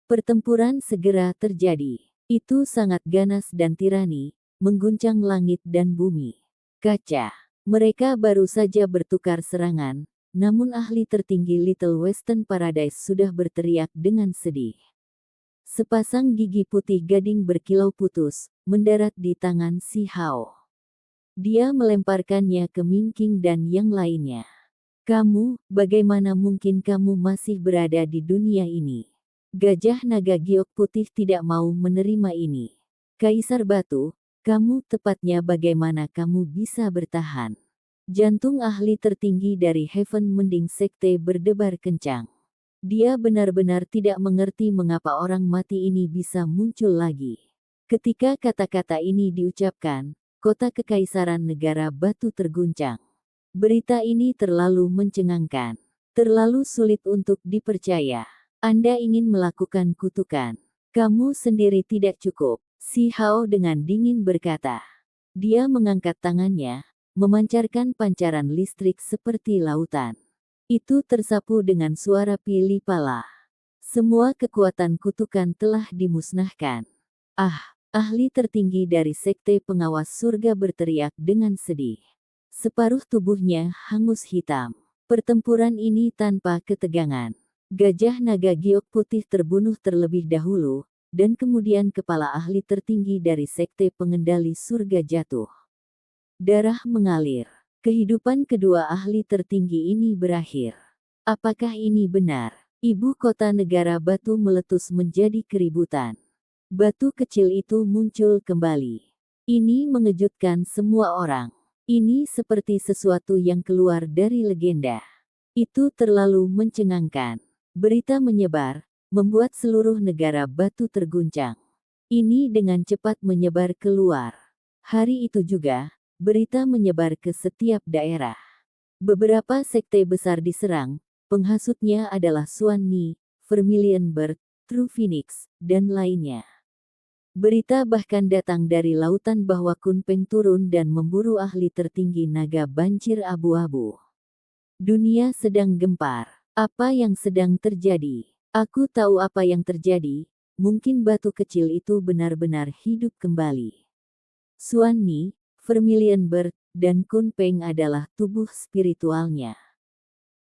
A: Pertempuran segera terjadi. Itu sangat ganas dan tirani, mengguncang langit dan bumi. Kaca. Mereka baru saja bertukar serangan, namun ahli tertinggi Little Western Paradise sudah berteriak dengan sedih. Sepasang gigi putih gading berkilau putus, mendarat di tangan si Hao. Dia melemparkannya ke Ming Qing dan yang lainnya. Kamu, bagaimana mungkin kamu masih berada di dunia ini? Gajah naga giok putih tidak mau menerima ini. Kaisar Batu, kamu tepatnya bagaimana kamu bisa bertahan? Jantung ahli tertinggi dari Heaven Mending Sekte berdebar kencang. Dia benar-benar tidak mengerti mengapa orang mati ini bisa muncul lagi. Ketika kata-kata ini diucapkan, kota kekaisaran negara Batu terguncang. Berita ini terlalu mencengangkan. Terlalu sulit untuk dipercaya. Anda ingin melakukan kutukan. Kamu sendiri tidak cukup. Si Hao dengan dingin berkata. Dia mengangkat tangannya, memancarkan pancaran listrik seperti lautan. Itu tersapu dengan suara pilih pala. Semua kekuatan kutukan telah dimusnahkan. Ah, ahli tertinggi dari Sekte Pengawas Surga berteriak dengan sedih. Separuh tubuhnya hangus hitam. Pertempuran ini tanpa ketegangan. Gajah naga giok putih terbunuh terlebih dahulu, dan kemudian kepala ahli tertinggi dari Sekte Pengendali Surga jatuh. Darah mengalir. Kehidupan kedua ahli tertinggi ini berakhir. Apakah ini benar? Ibu kota negara Batu meletus menjadi keributan. Batu kecil itu muncul kembali. Ini mengejutkan semua orang. Ini seperti sesuatu yang keluar dari legenda. Itu terlalu mencengangkan. Berita menyebar, membuat seluruh negara Batu terguncang. Ini dengan cepat menyebar keluar. Hari itu juga, berita menyebar ke setiap daerah. Beberapa sekte besar diserang, penghasutnya adalah Xuan Ni, Vermilion Bird, True Phoenix, dan lainnya. Berita bahkan datang dari lautan bahwa Kun Peng turun dan memburu ahli tertinggi naga banjir abu-abu. Dunia sedang gempar. Apa yang sedang terjadi? Aku tahu apa yang terjadi, mungkin batu kecil itu benar-benar hidup kembali. Xuan Ni, Vermilion Bird, dan Kun Peng adalah tubuh spiritualnya.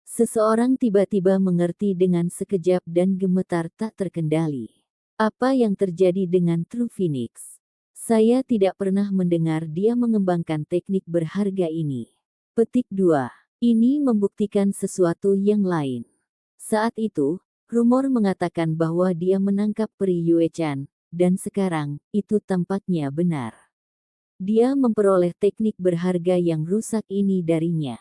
A: Seseorang tiba-tiba mengerti dengan sekejap dan gemetar tak terkendali. Apa yang terjadi dengan True Phoenix? Saya tidak pernah mendengar dia mengembangkan teknik berharga ini. Petik 2. Ini membuktikan sesuatu yang lain. Saat itu, rumor mengatakan bahwa dia menangkap Peri Yue Chan, dan sekarang, itu tampaknya benar. Dia memperoleh teknik berharga yang rusak ini darinya.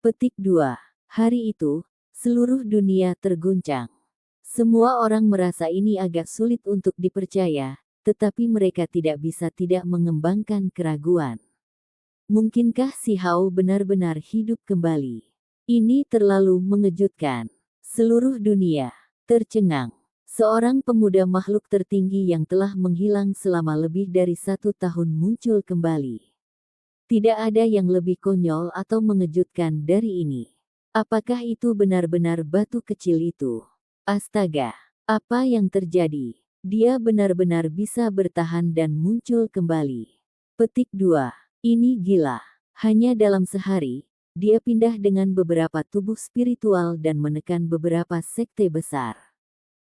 A: Petik 2. Hari itu, seluruh dunia terguncang. Semua orang merasa ini agak sulit untuk dipercaya, tetapi mereka tidak bisa tidak mengembangkan keraguan. Mungkinkah si Hao benar-benar hidup kembali? Ini terlalu mengejutkan. Seluruh dunia tercengang. Seorang pemuda makhluk tertinggi yang telah menghilang selama lebih dari 1 tahun muncul kembali. Tidak ada yang lebih konyol atau mengejutkan dari ini. Apakah itu benar-benar batu kecil itu? Astaga, apa yang terjadi? Dia benar-benar bisa bertahan dan muncul kembali. Petik 2. Ini gila. Hanya dalam sehari, dia pindah dengan beberapa tubuh spiritual dan menekan beberapa sekte besar.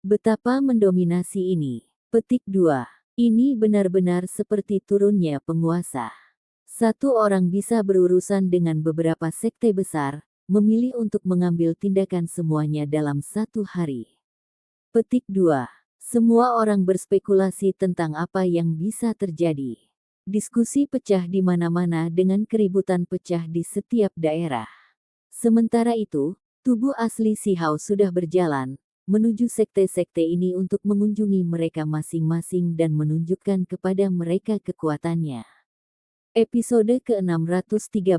A: Betapa mendominasi ini. Petik 2. Ini benar-benar seperti turunnya penguasa. Satu orang bisa berurusan dengan beberapa sekte besar, memilih untuk mengambil tindakan semuanya dalam 1 hari. Petik 2. Semua orang berspekulasi tentang apa yang bisa terjadi. Diskusi pecah di mana-mana dengan keributan pecah di setiap daerah. Sementara itu, tubuh asli Si Hao sudah berjalan menuju sekte-sekte ini untuk mengunjungi mereka masing-masing dan menunjukkan kepada mereka kekuatannya. Episode ke-613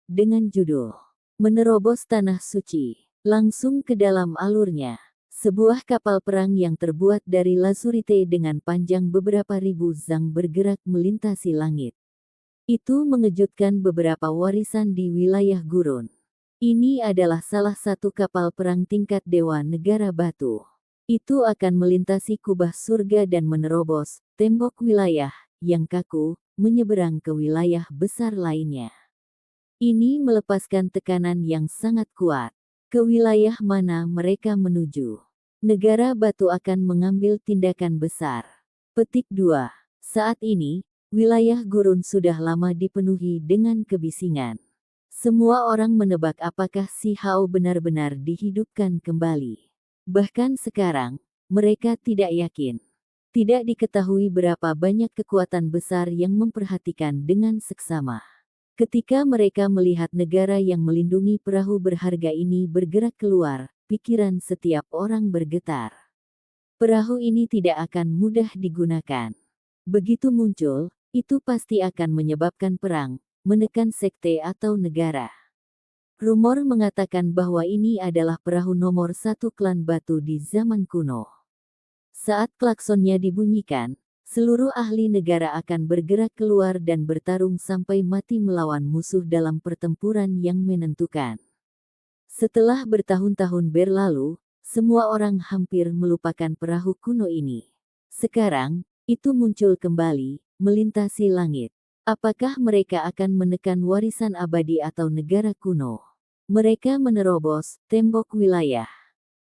A: dengan judul Menerobos Tanah Suci. Langsung ke dalam alurnya. Sebuah kapal perang yang terbuat dari lasurite dengan panjang beberapa ribu zang bergerak melintasi langit. Itu mengejutkan beberapa warisan di wilayah gurun. Ini adalah salah satu kapal perang tingkat Dewa Negara Batu. Itu akan melintasi kubah surga dan menerobos tembok wilayah yang kaku, menyeberang ke wilayah besar lainnya. Ini melepaskan tekanan yang sangat kuat. Ke wilayah mana mereka menuju? Negara Batu akan mengambil tindakan besar. Petik 2. Saat ini, wilayah gurun sudah lama dipenuhi dengan kebisingan. Semua orang menebak apakah Si Hao benar-benar dihidupkan kembali. Bahkan sekarang, mereka tidak yakin. Tidak diketahui berapa banyak kekuatan besar yang memperhatikan dengan seksama. Ketika mereka melihat negara yang melindungi perahu berharga ini bergerak keluar, pikiran setiap orang bergetar. Perahu ini tidak akan mudah digunakan. Begitu muncul, itu pasti akan menyebabkan perang, menekan sekte atau negara. Rumor mengatakan bahwa ini adalah perahu nomor 1 klan Batu di zaman kuno. Saat klaksonnya dibunyikan, seluruh ahli negara akan bergerak keluar dan bertarung sampai mati melawan musuh dalam pertempuran yang menentukan. Setelah bertahun-tahun berlalu, semua orang hampir melupakan perahu kuno ini. Sekarang, itu muncul kembali, melintasi langit. Apakah mereka akan menekan warisan abadi atau negara kuno? Mereka menerobos tembok wilayah.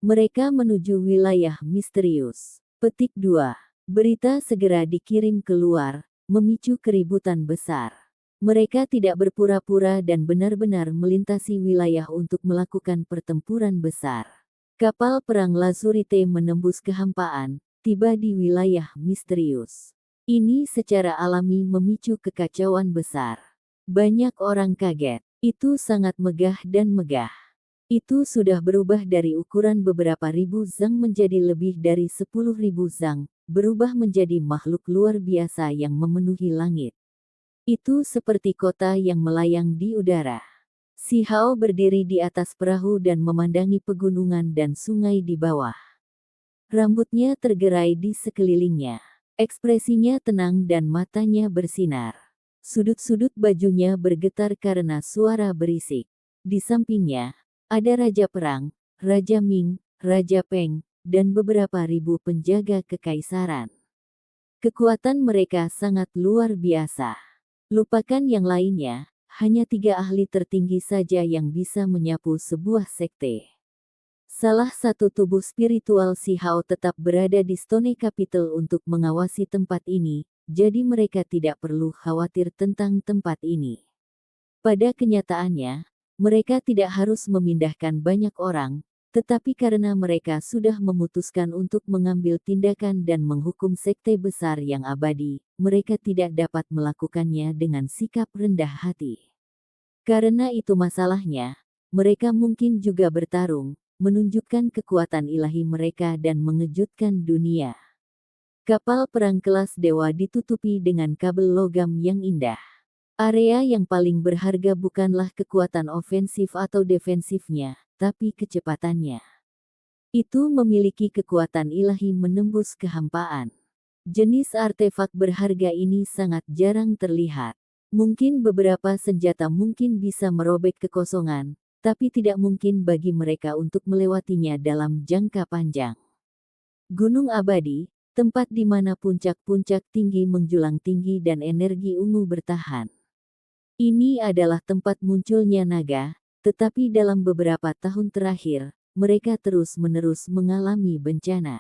A: Mereka menuju wilayah misterius. Petik 2. Berita segera dikirim keluar, memicu keributan besar. Mereka tidak berpura-pura dan benar-benar melintasi wilayah untuk melakukan pertempuran besar. Kapal perang Lazurite menembus kehampaan, tiba di wilayah misterius. Ini secara alami memicu kekacauan besar. Banyak orang kaget. Itu sangat megah dan megah. Itu sudah berubah dari ukuran beberapa ribu zang menjadi lebih dari 10.000 zang, berubah menjadi makhluk luar biasa yang memenuhi langit. Itu seperti kota yang melayang di udara. Si Hao berdiri di atas perahu dan memandangi pegunungan dan sungai di bawah. Rambutnya tergerai di sekelilingnya. Ekspresinya tenang dan matanya bersinar. Sudut-sudut bajunya bergetar karena suara berisik. Di sampingnya, ada Raja Perang, Raja Ming, Raja Peng, dan beberapa ribu penjaga kekaisaran. Kekuatan mereka sangat luar biasa. Lupakan yang lainnya, hanya 3 ahli tertinggi saja yang bisa menyapu sebuah sekte. Salah satu tubuh spiritual Si Hao tetap berada di Stone Capital untuk mengawasi tempat ini, jadi mereka tidak perlu khawatir tentang tempat ini. Pada kenyataannya, mereka tidak harus memindahkan banyak orang, tetapi karena mereka sudah memutuskan untuk mengambil tindakan dan menghukum sekte besar yang abadi, mereka tidak dapat melakukannya dengan sikap rendah hati. Karena itu masalahnya, mereka mungkin juga bertarung, menunjukkan kekuatan ilahi mereka dan mengejutkan dunia. Kapal perang kelas dewa ditutupi dengan kabel logam yang indah. Area yang paling berharga bukanlah kekuatan ofensif atau defensifnya, tapi kecepatannya. Itu memiliki kekuatan ilahi menembus kehampaan. Jenis artefak berharga ini sangat jarang terlihat. Mungkin beberapa senjata mungkin bisa merobek kekosongan, tapi tidak mungkin bagi mereka untuk melewatinya dalam jangka panjang. Gunung abadi, tempat di mana puncak-puncak tinggi menjulang tinggi dan energi ungu bertahan. Ini adalah tempat munculnya naga, tetapi dalam beberapa tahun terakhir, mereka terus-menerus mengalami bencana.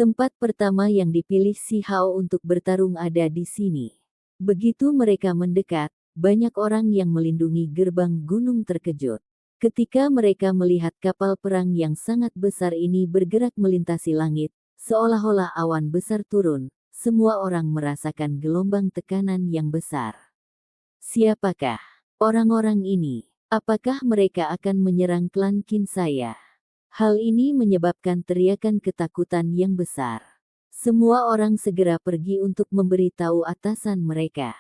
A: Tempat pertama yang dipilih Si Hao untuk bertarung ada di sini. Begitu mereka mendekat, banyak orang yang melindungi gerbang gunung terkejut. Ketika mereka melihat kapal perang yang sangat besar ini bergerak melintasi langit, seolah-olah awan besar turun, semua orang merasakan gelombang tekanan yang besar. Siapakah orang-orang ini? Apakah mereka akan menyerang klan Qin saya? Hal ini menyebabkan teriakan ketakutan yang besar. Semua orang segera pergi untuk memberitahu atasan mereka.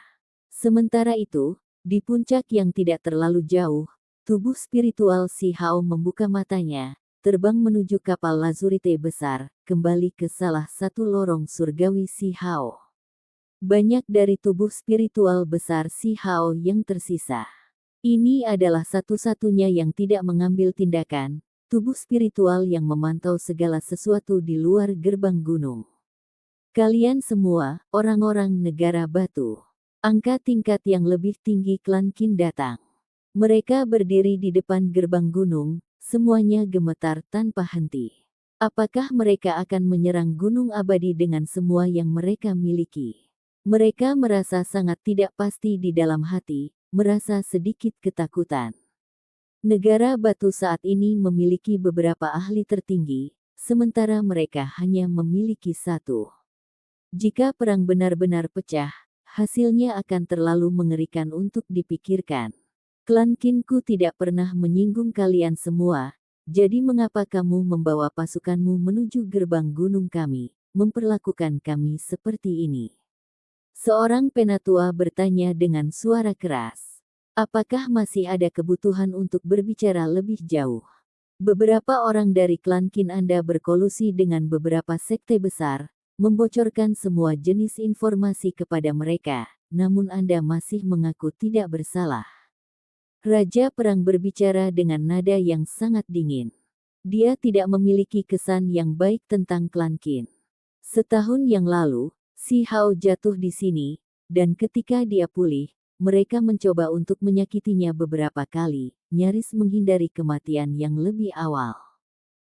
A: Sementara itu, di puncak yang tidak terlalu jauh, tubuh spiritual Si Hao membuka matanya, terbang menuju kapal lazurite besar, kembali ke salah satu lorong surgawi Si Hao. Banyak dari tubuh spiritual besar Si Hao yang tersisa. Ini adalah satu-satunya yang tidak mengambil tindakan, tubuh spiritual yang memantau segala sesuatu di luar gerbang gunung. Kalian semua, orang-orang negara batu. Angka tingkat yang lebih tinggi klan Qin datang. Mereka berdiri di depan gerbang gunung, semuanya gemetar tanpa henti. Apakah mereka akan menyerang gunung abadi dengan semua yang mereka miliki? Mereka merasa sangat tidak pasti di dalam hati, merasa sedikit ketakutan. Negara batu saat ini memiliki beberapa ahli tertinggi, sementara mereka hanya memiliki satu. Jika perang benar-benar pecah, hasilnya akan terlalu mengerikan untuk dipikirkan. Klan Qinku tidak pernah menyinggung kalian semua, jadi mengapa kamu membawa pasukanmu menuju gerbang gunung kami, memperlakukan kami seperti ini? Seorang penatua bertanya dengan suara keras. Apakah masih ada kebutuhan untuk berbicara lebih jauh? Beberapa orang dari klan Qin Anda berkolusi dengan beberapa sekte besar, membocorkan semua jenis informasi kepada mereka, namun Anda masih mengaku tidak bersalah. Raja Perang berbicara dengan nada yang sangat dingin. Dia tidak memiliki kesan yang baik tentang klan Qin. Setahun yang lalu, Si Hao jatuh di sini, dan ketika dia pulih, mereka mencoba untuk menyakitinya beberapa kali, nyaris menghindari kematian yang lebih awal.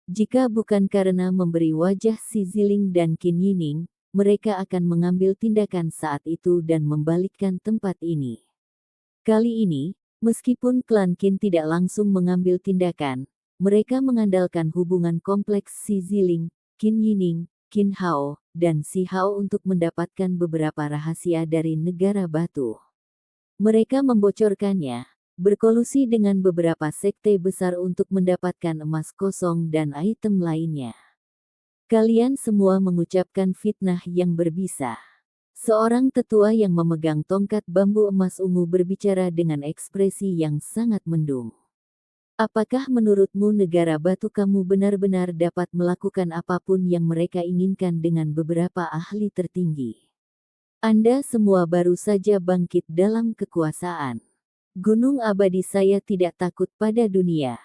A: Jika bukan karena memberi wajah Si Ziling dan Qin Yining, mereka akan mengambil tindakan saat itu dan membalikkan tempat ini. Kali ini, meskipun klan Qin tidak langsung mengambil tindakan, mereka mengandalkan hubungan kompleks Si Ziling, Qin Yining, Qin Hao, dan Si Hao untuk mendapatkan beberapa rahasia dari negara batu. Mereka membocorkannya, berkolusi dengan beberapa sekte besar untuk mendapatkan emas kosong dan item lainnya. Kalian semua mengucapkan fitnah yang berbisa. Seorang tetua yang memegang tongkat bambu emas ungu berbicara dengan ekspresi yang sangat mendung. Apakah menurutmu negara batu kamu benar-benar dapat melakukan apapun yang mereka inginkan dengan beberapa ahli tertinggi? Anda semua baru saja bangkit dalam kekuasaan. Gunung abadi saya tidak takut pada dunia.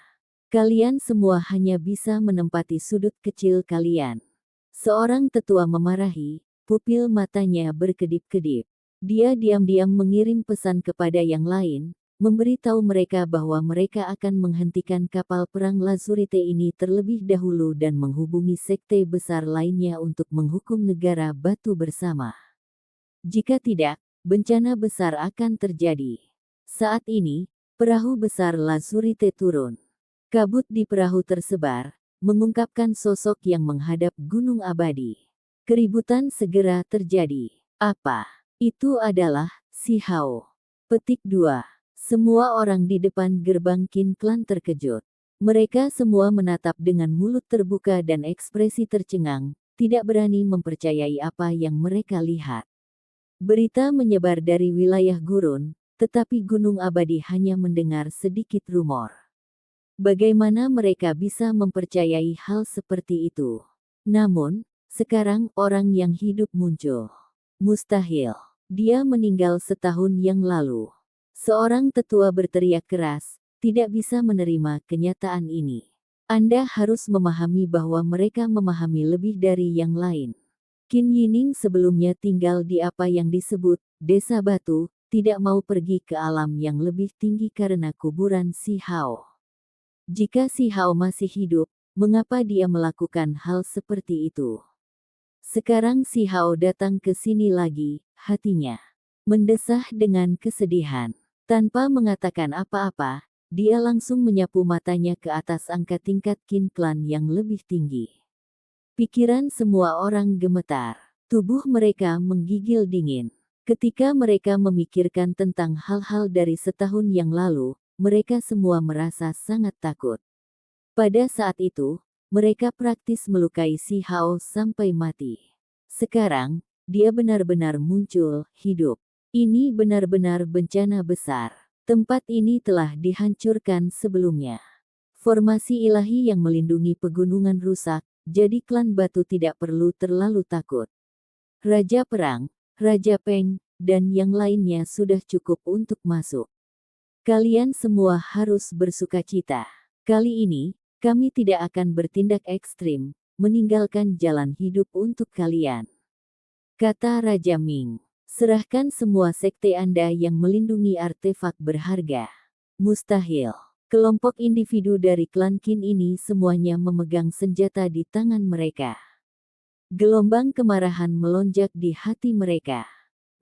A: Kalian semua hanya bisa menempati sudut kecil kalian. Seorang tetua memarahi, pupil matanya berkedip-kedip. Dia diam-diam mengirim pesan kepada yang lain, memberitahu mereka bahwa mereka akan menghentikan kapal perang lazurite ini terlebih dahulu dan menghubungi sekte besar lainnya untuk menghukum negara batu bersama. Jika tidak, bencana besar akan terjadi. Saat ini, perahu besar lazurite turun. Kabut di perahu tersebar, mengungkapkan sosok yang menghadap gunung abadi. Keributan segera terjadi. Apa? Itu adalah Si Hao. Petik 2. Semua orang di depan gerbang Qin Clan terkejut. Mereka semua menatap dengan mulut terbuka dan ekspresi tercengang, tidak berani mempercayai apa yang mereka lihat. Berita menyebar dari wilayah gurun, tetapi Gunung Abadi hanya mendengar sedikit rumor. Bagaimana mereka bisa mempercayai hal seperti itu? Namun, sekarang orang yang hidup muncul. Mustahil. Dia meninggal setahun yang lalu. Seorang tetua berteriak keras, tidak bisa menerima kenyataan ini. Anda harus memahami bahwa mereka memahami lebih dari yang lain. Qin Yining sebelumnya tinggal di apa yang disebut Desa Batu, tidak mau pergi ke alam yang lebih tinggi karena kuburan Si Hao. Jika Si Hao masih hidup, mengapa dia melakukan hal seperti itu? Sekarang Si Hao datang ke sini lagi, hatinya mendesah dengan kesedihan. Tanpa mengatakan apa-apa, dia langsung menyapu matanya ke atas angka tingkat Qin Clan yang lebih tinggi. Pikiran semua orang gemetar. Tubuh mereka menggigil dingin. Ketika mereka memikirkan tentang hal-hal dari setahun yang lalu, mereka semua merasa sangat takut. Pada saat itu, mereka praktis melukai si Hao sampai mati. Sekarang, dia benar-benar muncul, hidup. Ini benar-benar bencana besar. Tempat ini telah dihancurkan sebelumnya. Formasi ilahi yang melindungi pegunungan rusak, jadi klan batu tidak perlu terlalu takut. Raja Perang, Raja Peng, dan yang lainnya sudah cukup untuk masuk. Kalian semua harus bersukacita. Kali ini, kami tidak akan bertindak ekstrim, meninggalkan jalan hidup untuk kalian. Kata Raja Ming. Serahkan semua sekte Anda yang melindungi artefak berharga. Mustahil. Kelompok individu dari klan Qin ini semuanya memegang senjata di tangan mereka. Gelombang kemarahan melonjak di hati mereka.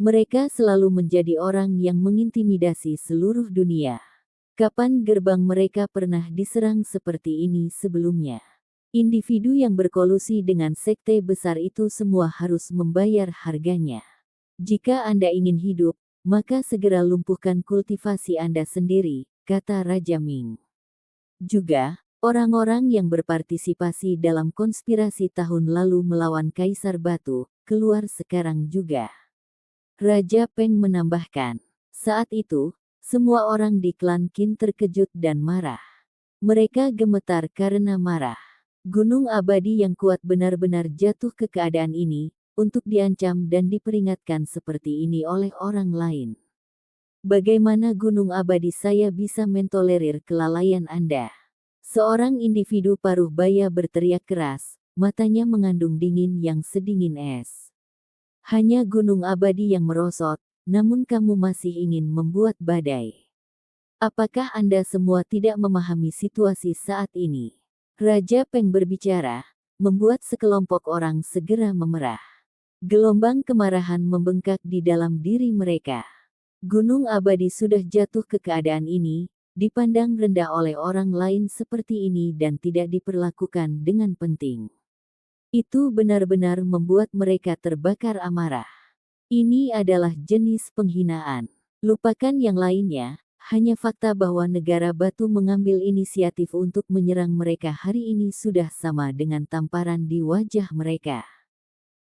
A: Mereka selalu menjadi orang yang mengintimidasi seluruh dunia. Kapan gerbang mereka pernah diserang seperti ini sebelumnya? Individu yang berkolusi dengan sekte besar itu semua harus membayar harganya. Jika Anda ingin hidup, maka segera lumpuhkan kultivasi Anda sendiri, kata Raja Ming. Juga, orang-orang yang berpartisipasi dalam konspirasi tahun lalu melawan Kaisar Batu, keluar sekarang juga. Raja Peng menambahkan, saat itu, semua orang di klan Qin terkejut dan marah. Mereka gemetar karena marah. Gunung abadi yang kuat benar-benar jatuh ke keadaan ini, untuk diancam dan diperingatkan seperti ini oleh orang lain. Bagaimana gunung abadi saya bisa mentolerir kelalaian Anda? Seorang individu paruh baya berteriak keras, matanya mengandung dingin yang sedingin es. Hanya gunung abadi yang merosot, namun kamu masih ingin membuat badai. Apakah Anda semua tidak memahami situasi saat ini? Raja Peng berbicara, membuat sekelompok orang segera memerah. Gelombang kemarahan membengkak di dalam diri mereka. Gunung abadi sudah jatuh ke keadaan ini, dipandang rendah oleh orang lain seperti ini dan tidak diperlakukan dengan penting. Itu benar-benar membuat mereka terbakar amarah. Ini adalah jenis penghinaan. Lupakan yang lainnya, hanya fakta bahwa negara batu mengambil inisiatif untuk menyerang mereka hari ini sudah sama dengan tamparan di wajah mereka.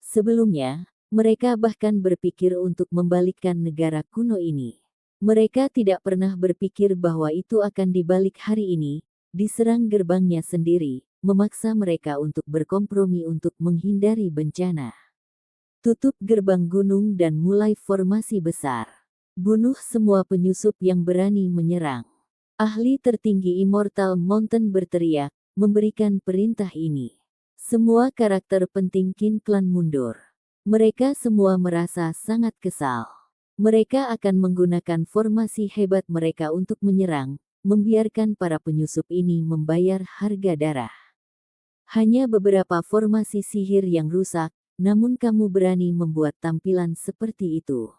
A: Sebelumnya, mereka bahkan berpikir untuk membalikkan negara kuno ini. Mereka tidak pernah berpikir bahwa itu akan dibalik hari ini, diserang gerbangnya sendiri, memaksa mereka untuk berkompromi untuk menghindari bencana. Tutup gerbang gunung dan mulai formasi besar. Bunuh semua penyusup yang berani menyerang. Ahli tertinggi Immortal Mountain berteriak, memberikan perintah ini. Semua karakter penting Qin Clan mundur. Mereka semua merasa sangat kesal. Mereka akan menggunakan formasi hebat mereka untuk menyerang, membiarkan para penyusup ini membayar harga darah. Hanya beberapa formasi sihir yang rusak, namun kamu berani membuat tampilan seperti itu.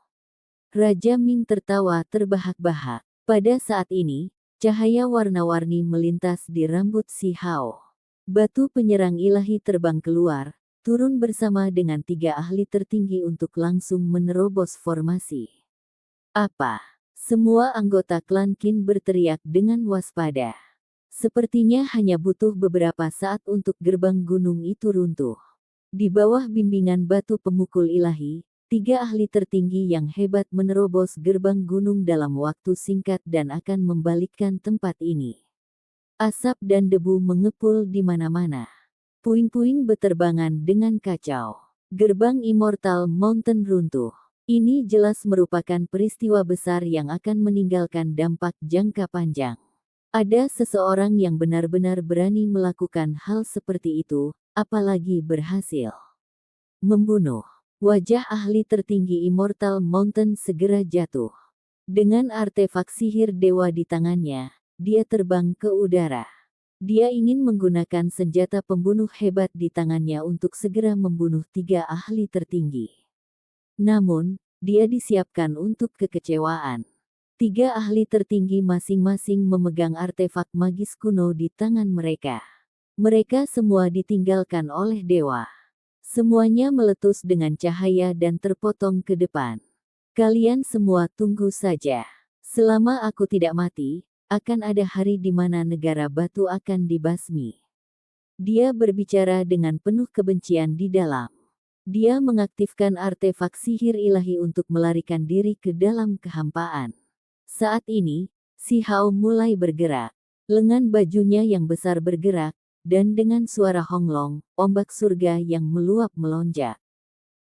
A: Raja Ming tertawa terbahak-bahak. Pada saat ini, cahaya warna-warni melintas di rambut si Hao. Batu penyerang ilahi terbang keluar, turun bersama dengan 3 ahli tertinggi untuk langsung menerobos formasi. Apa? Semua anggota klan Qin berteriak dengan waspada. Sepertinya hanya butuh beberapa saat untuk gerbang gunung itu runtuh. Di bawah bimbingan batu pemukul ilahi, 3 ahli tertinggi yang hebat menerobos gerbang gunung dalam waktu singkat dan akan membalikkan tempat ini. Asap dan debu mengepul di mana-mana. Puing-puing beterbangan dengan kacau. Gerbang Immortal Mountain runtuh. Ini jelas merupakan peristiwa besar yang akan meninggalkan dampak jangka panjang. Ada seseorang yang benar-benar berani melakukan hal seperti itu, apalagi berhasil membunuh. Wajah ahli tertinggi Immortal Mountain segera jatuh. Dengan artefak sihir dewa di tangannya, dia terbang ke udara. Dia ingin menggunakan senjata pembunuh hebat di tangannya untuk segera membunuh 3 ahli tertinggi. Namun, dia disiapkan untuk kekecewaan. 3 ahli tertinggi masing-masing memegang artefak magis kuno di tangan mereka. Mereka semua ditinggalkan oleh dewa. Semuanya meletus dengan cahaya dan terpotong ke depan. Kalian semua tunggu saja. Selama aku tidak mati, akan ada hari di mana negara batu akan dibasmi. Dia berbicara dengan penuh kebencian di dalam. Dia mengaktifkan artefak sihir ilahi untuk melarikan diri ke dalam kehampaan. Saat ini, Si Hao mulai bergerak. Lengan bajunya yang besar bergerak, dan dengan suara honglong, ombak surga yang meluap melonjak.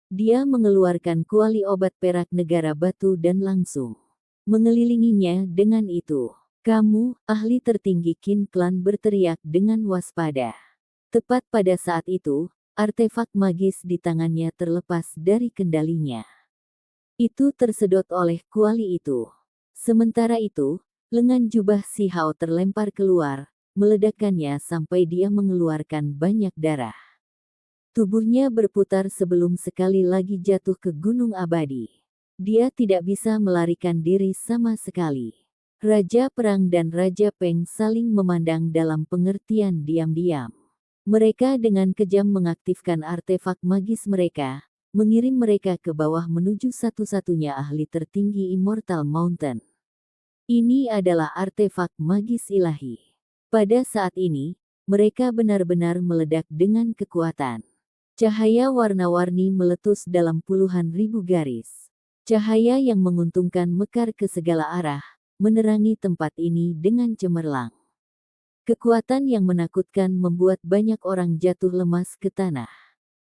A: Dia mengeluarkan kuali obat perak negara batu dan langsung mengelilinginya dengan itu. Kamu, ahli tertinggi Qin Clan berteriak dengan waspada. Tepat pada saat itu, artefak magis di tangannya terlepas dari kendalinya. Itu tersedot oleh kuali itu. Sementara itu, lengan jubah Si Hao terlempar keluar, meledakkannya sampai dia mengeluarkan banyak darah. Tubuhnya berputar sebelum sekali lagi jatuh ke gunung abadi. Dia tidak bisa melarikan diri sama sekali. Raja Perang dan Raja Peng saling memandang dalam pengertian diam-diam. Mereka dengan kejam mengaktifkan artefak magis mereka, mengirim mereka ke bawah menuju satu-satunya ahli tertinggi Immortal Mountain. Ini adalah artefak magis ilahi. Pada saat ini, mereka benar-benar meledak dengan kekuatan. Cahaya warna-warni meletus dalam puluhan ribu garis. Cahaya yang menguntungkan mekar ke segala arah, menerangi tempat ini dengan cemerlang. Kekuatan yang menakutkan membuat banyak orang jatuh lemas ke tanah.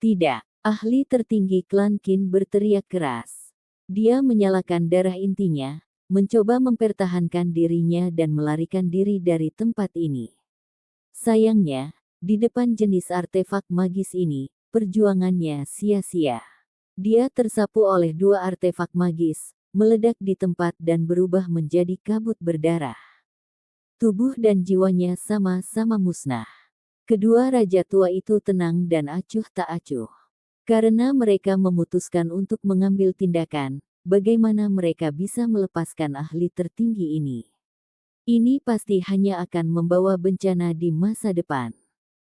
A: Tidak, ahli tertinggi klan Qin berteriak keras. Dia menyalakan darah intinya, mencoba mempertahankan dirinya dan melarikan diri dari tempat ini. Sayangnya, di depan jenis artefak magis ini, perjuangannya sia-sia. Dia tersapu oleh dua artefak magis, meledak di tempat dan berubah menjadi kabut berdarah. Tubuh dan jiwanya sama-sama musnah. Kedua raja tua itu tenang dan acuh tak acuh. Karena mereka memutuskan untuk mengambil tindakan, bagaimana mereka bisa melepaskan ahli tertinggi ini? Ini pasti hanya akan membawa bencana di masa depan.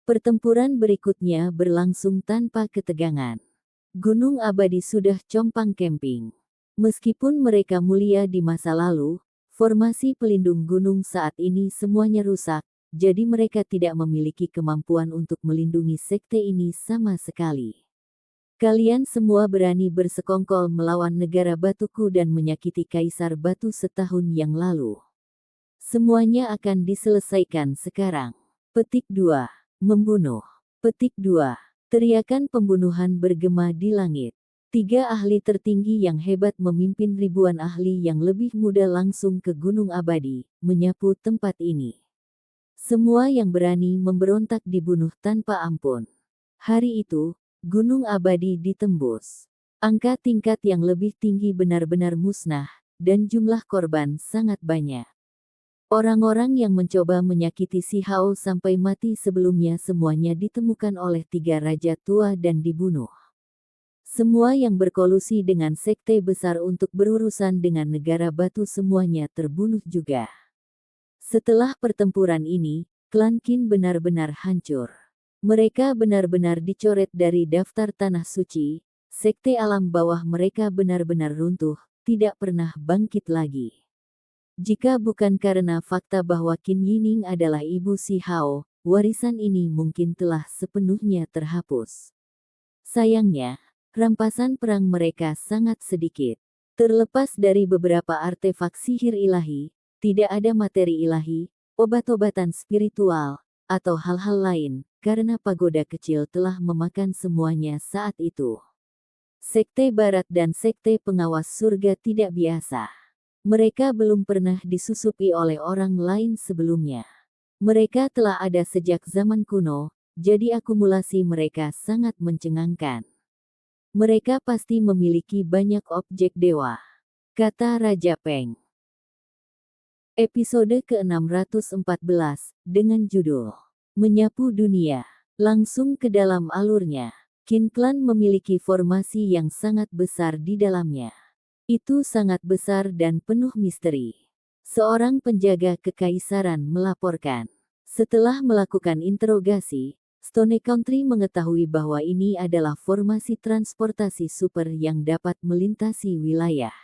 A: Pertempuran berikutnya berlangsung tanpa ketegangan. Gunung abadi sudah compang camping. Meskipun mereka mulia di masa lalu, formasi pelindung gunung saat ini semuanya rusak, jadi mereka tidak memiliki kemampuan untuk melindungi sekte ini sama sekali. Kalian semua berani bersekongkol melawan negara batuku dan menyakiti Kaisar Batu setahun yang lalu. Semuanya akan diselesaikan sekarang. Petik 2. Membunuh. Petik 2. Teriakan pembunuhan bergema di langit. Tiga ahli tertinggi yang hebat memimpin ribuan ahli yang lebih muda langsung ke Gunung Abadi, menyapu tempat ini. Semua yang berani memberontak dibunuh tanpa ampun. Hari itu, Gunung Abadi ditembus. Angka tingkat yang lebih tinggi benar-benar musnah, dan jumlah korban sangat banyak. Orang-orang yang mencoba menyakiti Si Hao sampai mati sebelumnya semuanya ditemukan oleh tiga raja tua dan dibunuh. Semua yang berkolusi dengan sekte besar untuk berurusan dengan negara batu semuanya terbunuh juga. Setelah pertempuran ini, klan Qin benar-benar hancur. Mereka benar-benar dicoret dari daftar tanah suci, sekte alam bawah mereka benar-benar runtuh, tidak pernah bangkit lagi. Jika bukan karena fakta bahwa Qin Yining adalah ibu Si Hao, warisan ini mungkin telah sepenuhnya terhapus. Sayangnya, rampasan perang mereka sangat sedikit. Terlepas dari beberapa artefak sihir ilahi, tidak ada materi ilahi, obat-obatan spiritual, atau hal-hal lain, karena pagoda kecil telah memakan semuanya saat itu. Sekte Barat dan Sekte Pengawas Surga tidak biasa. Mereka belum pernah disusupi oleh orang lain sebelumnya. Mereka telah ada sejak zaman kuno, jadi akumulasi mereka sangat mencengangkan. Mereka pasti memiliki banyak objek dewa, kata Raja Peng. Episode ke-614, dengan judul Menyapu Dunia. Langsung ke dalam alurnya. Qin Clan memiliki formasi yang sangat besar di dalamnya. Itu sangat besar dan penuh misteri. Seorang penjaga kekaisaran melaporkan. Setelah melakukan interogasi, Stone Country mengetahui bahwa ini adalah formasi transportasi super yang dapat melintasi wilayah.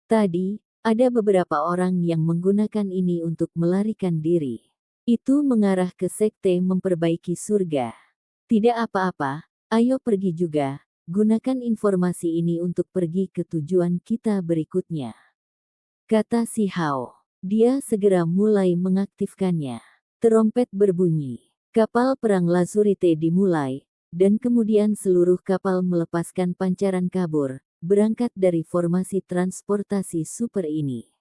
A: Tadi, ada beberapa orang yang menggunakan ini untuk melarikan diri. Itu mengarah ke sekte memperbaiki surga. Tidak apa-apa, ayo pergi juga. Gunakan informasi ini untuk pergi ke tujuan kita berikutnya, kata si Hao. Dia segera mulai mengaktifkannya. Terompet berbunyi. Kapal perang Lazurite dimulai, dan kemudian seluruh kapal melepaskan pancaran kabur, berangkat dari formasi transportasi super ini.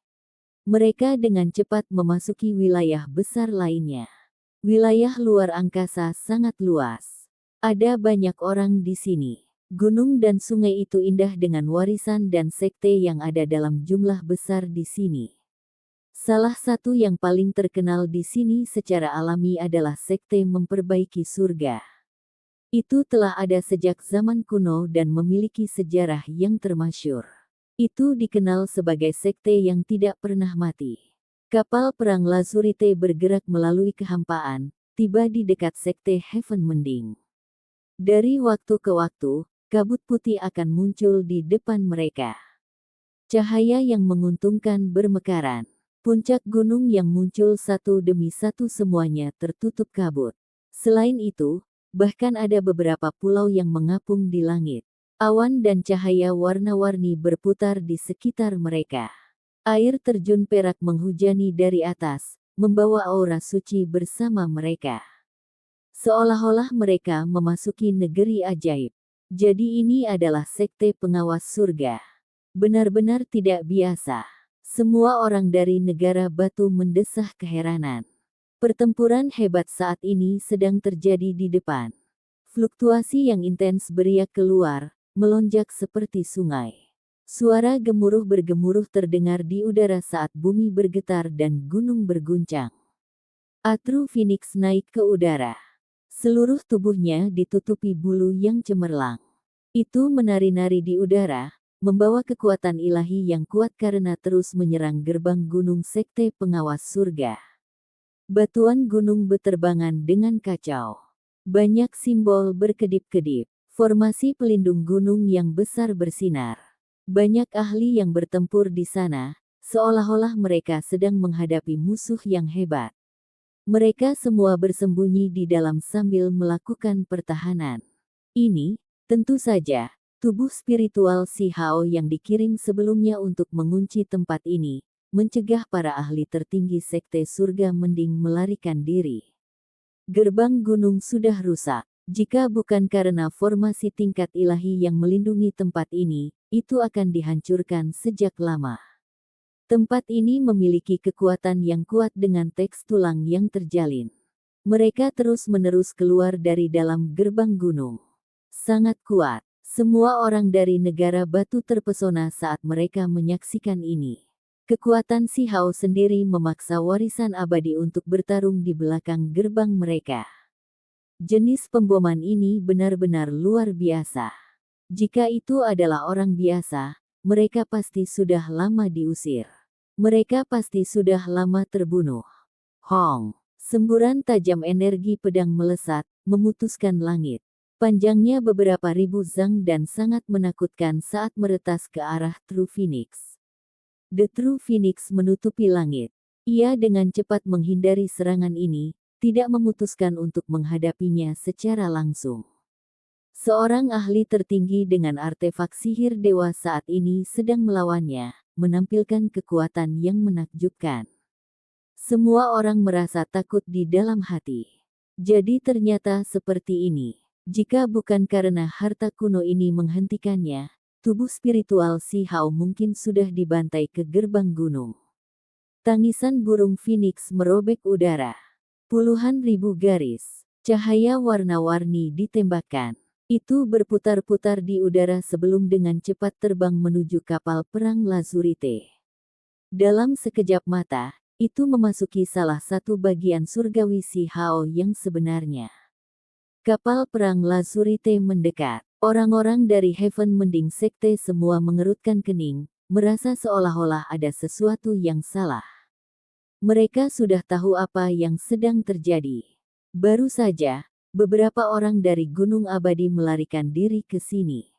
A: Mereka dengan cepat memasuki wilayah besar lainnya. Wilayah luar angkasa sangat luas. Ada banyak orang di sini. Gunung dan sungai itu indah dengan warisan dan sekte yang ada dalam jumlah besar di sini. Salah satu yang paling terkenal di sini secara alami adalah sekte memperbaiki surga. Itu telah ada sejak zaman kuno dan memiliki sejarah yang termasyhur. Itu dikenal sebagai sekte yang tidak pernah mati. Kapal perang Lazurite bergerak melalui kehampaan, tiba di dekat sekte Heaven Mending. Dari waktu ke waktu, kabut putih akan muncul di depan mereka. Cahaya yang menguntungkan bermekaran. Puncak gunung yang muncul satu demi satu semuanya tertutup kabut. Selain itu, bahkan ada beberapa pulau yang mengapung di langit. Awan dan cahaya warna-warni berputar di sekitar mereka. Air terjun perak menghujani dari atas, membawa aura suci bersama mereka. Seolah-olah mereka memasuki negeri ajaib. Jadi ini adalah sekte pengawas surga. Benar-benar tidak biasa. Semua orang dari negara batu mendesah keheranan. Pertempuran hebat saat ini sedang terjadi di depan. Fluktuasi yang intens beriak keluar, melonjak seperti sungai. Suara gemuruh bergemuruh terdengar di udara saat bumi bergetar dan gunung berguncang. Atru Phoenix naik ke udara. Seluruh tubuhnya ditutupi bulu yang cemerlang. Itu menari-nari di udara, membawa kekuatan ilahi yang kuat karena terus menyerang gerbang gunung sekte pengawas surga. Batuan gunung beterbangan dengan kacau. Banyak simbol berkedip-kedip. Formasi pelindung gunung yang besar bersinar. Banyak ahli yang bertempur di sana, seolah-olah mereka sedang menghadapi musuh yang hebat. Mereka semua bersembunyi di dalam sambil melakukan pertahanan. Ini, tentu saja, tubuh spiritual si Hao yang dikirim sebelumnya untuk mengunci tempat ini, mencegah para ahli tertinggi sekte surga mending melarikan diri. Gerbang gunung sudah rusak. Jika bukan karena formasi tingkat ilahi yang melindungi tempat ini, itu akan dihancurkan sejak lama. Tempat ini memiliki kekuatan yang kuat dengan teks tulang yang terjalin. Mereka terus-menerus keluar dari dalam gerbang gunung. Sangat kuat. Semua orang dari negara batu terpesona saat mereka menyaksikan ini. Kekuatan si Hao sendiri memaksa warisan abadi untuk bertarung di belakang gerbang mereka. Jenis pemboman ini benar-benar luar biasa. Jika itu adalah orang biasa, mereka pasti sudah lama diusir. Mereka pasti sudah lama terbunuh. Hong! Semburan tajam energi pedang melesat, memutuskan langit. Panjangnya beberapa ribu zang dan sangat menakutkan saat meretas ke arah True Phoenix. The True Phoenix menutupi langit. Ia dengan cepat menghindari serangan ini, tidak memutuskan untuk menghadapinya secara langsung. Seorang ahli tertinggi dengan artefak sihir dewa saat ini sedang melawannya, menampilkan kekuatan yang menakjubkan. Semua orang merasa takut di dalam hati. Jadi ternyata seperti ini. Jika bukan karena harta kuno ini menghentikannya, tubuh spiritual si Hao mungkin sudah dibantai ke gerbang gunung. Tangisan burung Phoenix merobek udara. Puluhan ribu garis, cahaya warna-warni ditembakkan. Itu berputar-putar di udara sebelum dengan cepat terbang menuju kapal perang Lazurite. Dalam sekejap mata, itu memasuki salah satu bagian surgawi si Hao yang sebenarnya. Kapal perang Lazurite mendekat. Orang-orang dari Heaven Mending Sekte semua mengerutkan kening, merasa seolah-olah ada sesuatu yang salah. Mereka sudah tahu apa yang sedang terjadi. Baru saja, Beberapa orang dari Gunung Abadi melarikan diri ke sini.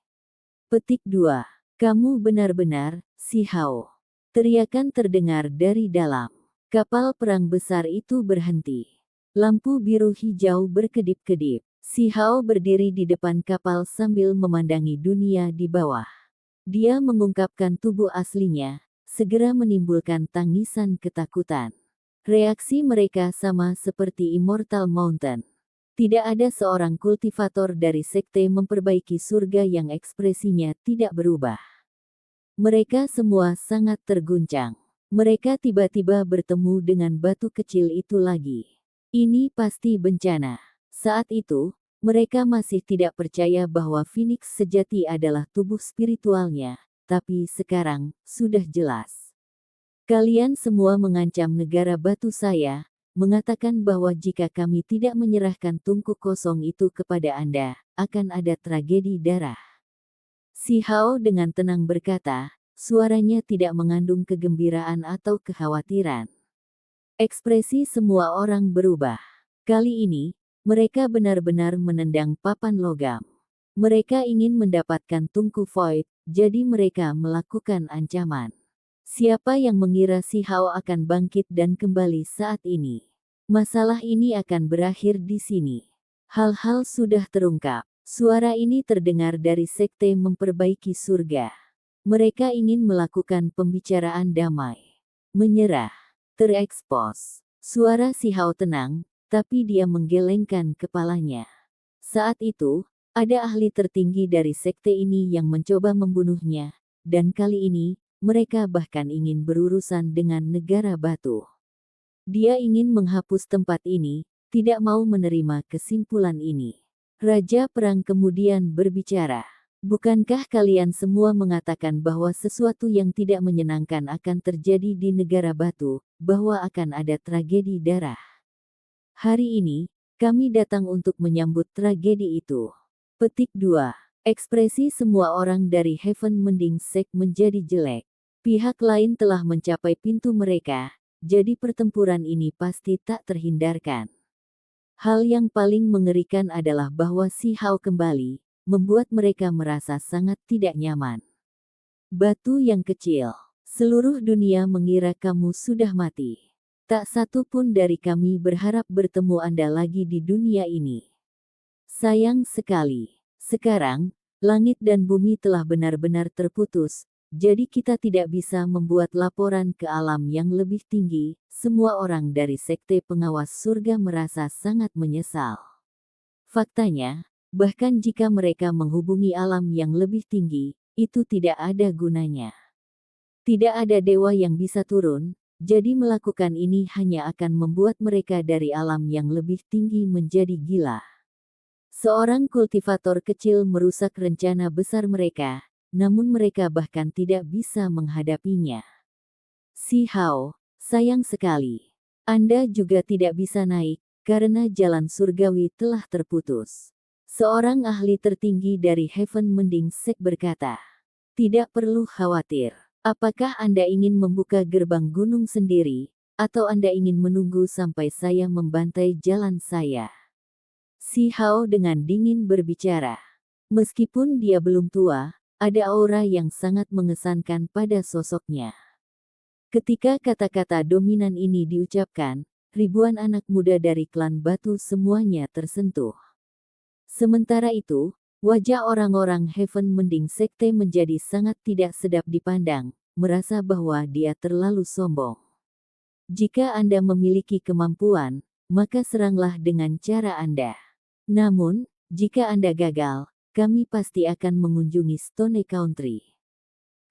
A: Petik 2. Kamu benar-benar, Si Hao. Teriakan terdengar dari dalam. Kapal perang besar itu berhenti. Lampu biru hijau berkedip-kedip. Si Hao berdiri di depan kapal sambil memandangi dunia di bawah. Dia mengungkapkan tubuh aslinya, segera menimbulkan tangisan ketakutan. Reaksi mereka sama seperti Immortal Mountain. Tidak ada seorang kultivator dari sekte memperbaiki surga yang ekspresinya tidak berubah. Mereka semua sangat terguncang. Mereka tiba-tiba bertemu dengan batu kecil itu lagi. Ini pasti bencana. Saat itu, mereka masih tidak percaya bahwa Phoenix sejati adalah tubuh spiritualnya, tapi sekarang, sudah jelas. Kalian semua mengancam negara batu saya, mengatakan bahwa jika kami tidak menyerahkan tungku kosong itu kepada Anda, akan ada tragedi darah. Si Hao dengan tenang berkata, suaranya tidak mengandung kegembiraan atau kekhawatiran. Ekspresi semua orang berubah. Kali ini, mereka benar-benar menendang papan logam. Mereka ingin mendapatkan tungku void, jadi mereka melakukan ancaman. Siapa yang mengira Si Hao akan bangkit dan kembali saat ini? Masalah ini akan berakhir di sini. Hal-hal sudah terungkap. Suara ini terdengar dari sekte memperbaiki surga. Mereka ingin melakukan pembicaraan damai. Menyerah. Terekspos. Suara Si Hao tenang, tapi dia menggelengkan kepalanya. Saat itu, ada ahli tertinggi dari sekte ini yang mencoba membunuhnya, dan kali ini, mereka bahkan ingin berurusan dengan negara batu. Dia ingin menghapus tempat ini, tidak mau menerima kesimpulan ini. Raja Perang kemudian berbicara. Bukankah kalian semua mengatakan bahwa sesuatu yang tidak menyenangkan akan terjadi di negara batu, bahwa akan ada tragedi darah? Hari ini, kami datang untuk menyambut tragedi itu. Petik 2. Ekspresi semua orang dari Heaven Mending Sek menjadi jelek. Pihak lain telah mencapai pintu mereka, jadi pertempuran ini pasti tak terhindarkan. Hal yang paling mengerikan adalah bahwa Si Hao kembali, membuat mereka merasa sangat tidak nyaman. Batu yang kecil. Seluruh dunia mengira kamu sudah mati. Tak satu pun dari kami berharap bertemu Anda lagi di dunia ini. Sayang sekali. Sekarang, langit dan bumi telah benar-benar terputus. Jadi kita tidak bisa membuat laporan ke alam yang lebih tinggi. Semua orang dari sekte pengawas surga merasa sangat menyesal. Faktanya, bahkan jika mereka menghubungi alam yang lebih tinggi, itu tidak ada gunanya. Tidak ada dewa yang bisa turun, jadi melakukan ini hanya akan membuat mereka dari alam yang lebih tinggi menjadi gila. Seorang kultivator kecil merusak rencana besar mereka, namun mereka bahkan tidak bisa menghadapinya. Si Hao, sayang sekali. Anda juga tidak bisa naik, karena jalan surgawi telah terputus. Seorang ahli tertinggi dari Heaven Mending Sek berkata, tidak perlu khawatir. Apakah Anda ingin membuka gerbang gunung sendiri, atau Anda ingin menunggu sampai saya membantai jalan saya? Si Hao dengan dingin berbicara. Meskipun dia belum tua, ada aura yang sangat mengesankan pada sosoknya. Ketika kata-kata dominan ini diucapkan, ribuan anak muda dari klan batu semuanya tersentuh. Sementara itu, wajah orang-orang Heaven Mending Sekte menjadi sangat tidak sedap dipandang, merasa bahwa dia terlalu sombong. Jika Anda memiliki kemampuan, maka seranglah dengan cara Anda. Namun, jika Anda gagal, kami pasti akan mengunjungi Stone Country.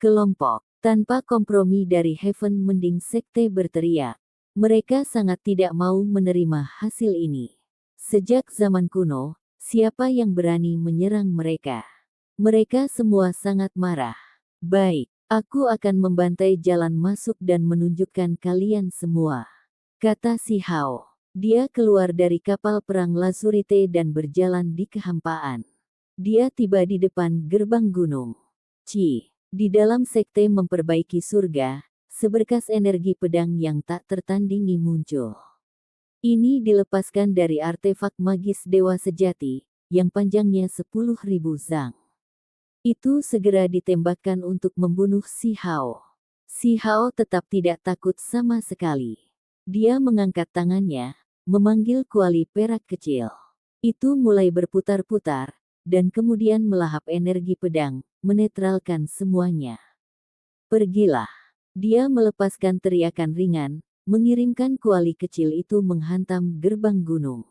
A: Kelompok tanpa kompromi dari Heaven Mending Sekte berteriak. Mereka sangat tidak mau menerima hasil ini. Sejak zaman kuno, siapa yang berani menyerang mereka? Mereka semua sangat marah. Baik, aku akan membantai jalan masuk dan menunjukkan kalian semua, kata Si Hao. Dia keluar dari kapal perang Lazurite dan berjalan di kehampaan. Dia tiba di depan gerbang gunung. Di dalam sekte memperbaiki surga, seberkas energi pedang yang tak tertandingi muncul. Ini dilepaskan dari artefak magis Dewa Sejati, yang panjangnya 10.000 zang. Itu segera ditembakkan untuk membunuh Si Hao. Si Hao tetap tidak takut sama sekali. Dia mengangkat tangannya, memanggil kuali perak kecil. Itu mulai berputar-putar, dan kemudian melahap energi pedang, menetralkan semuanya. Pergilah. Dia melepaskan teriakan ringan, mengirimkan kuali kecil itu menghantam gerbang gunung.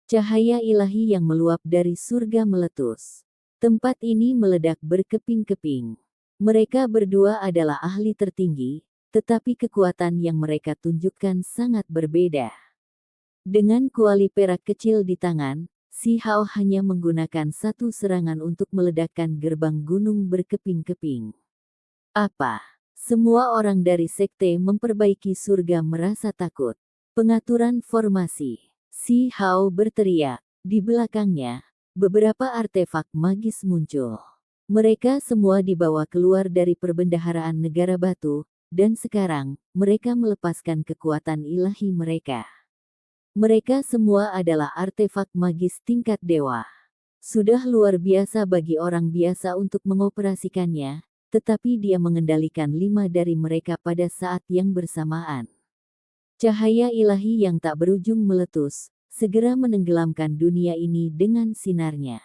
A: Cahaya ilahi yang meluap dari surga meletus. Tempat ini meledak berkeping-keping. Mereka berdua adalah ahli tertinggi, tetapi kekuatan yang mereka tunjukkan sangat berbeda. Dengan kuali perak kecil di tangan, Si Hao hanya menggunakan satu serangan untuk meledakkan gerbang gunung berkeping-keping. Apa? Semua orang dari sekte memperbaiki surga merasa takut. Pengaturan formasi. Si Hao berteriak. Di belakangnya, beberapa artefak magis muncul. Mereka semua dibawa keluar dari perbendaharaan negara batu, dan sekarang, mereka melepaskan kekuatan ilahi mereka. Mereka semua adalah artefak magis tingkat dewa. Sudah luar biasa bagi orang biasa untuk mengoperasikannya, tetapi dia mengendalikan 5 dari mereka pada saat yang bersamaan. Cahaya ilahi yang tak berujung meletus, segera menenggelamkan dunia ini dengan sinarnya.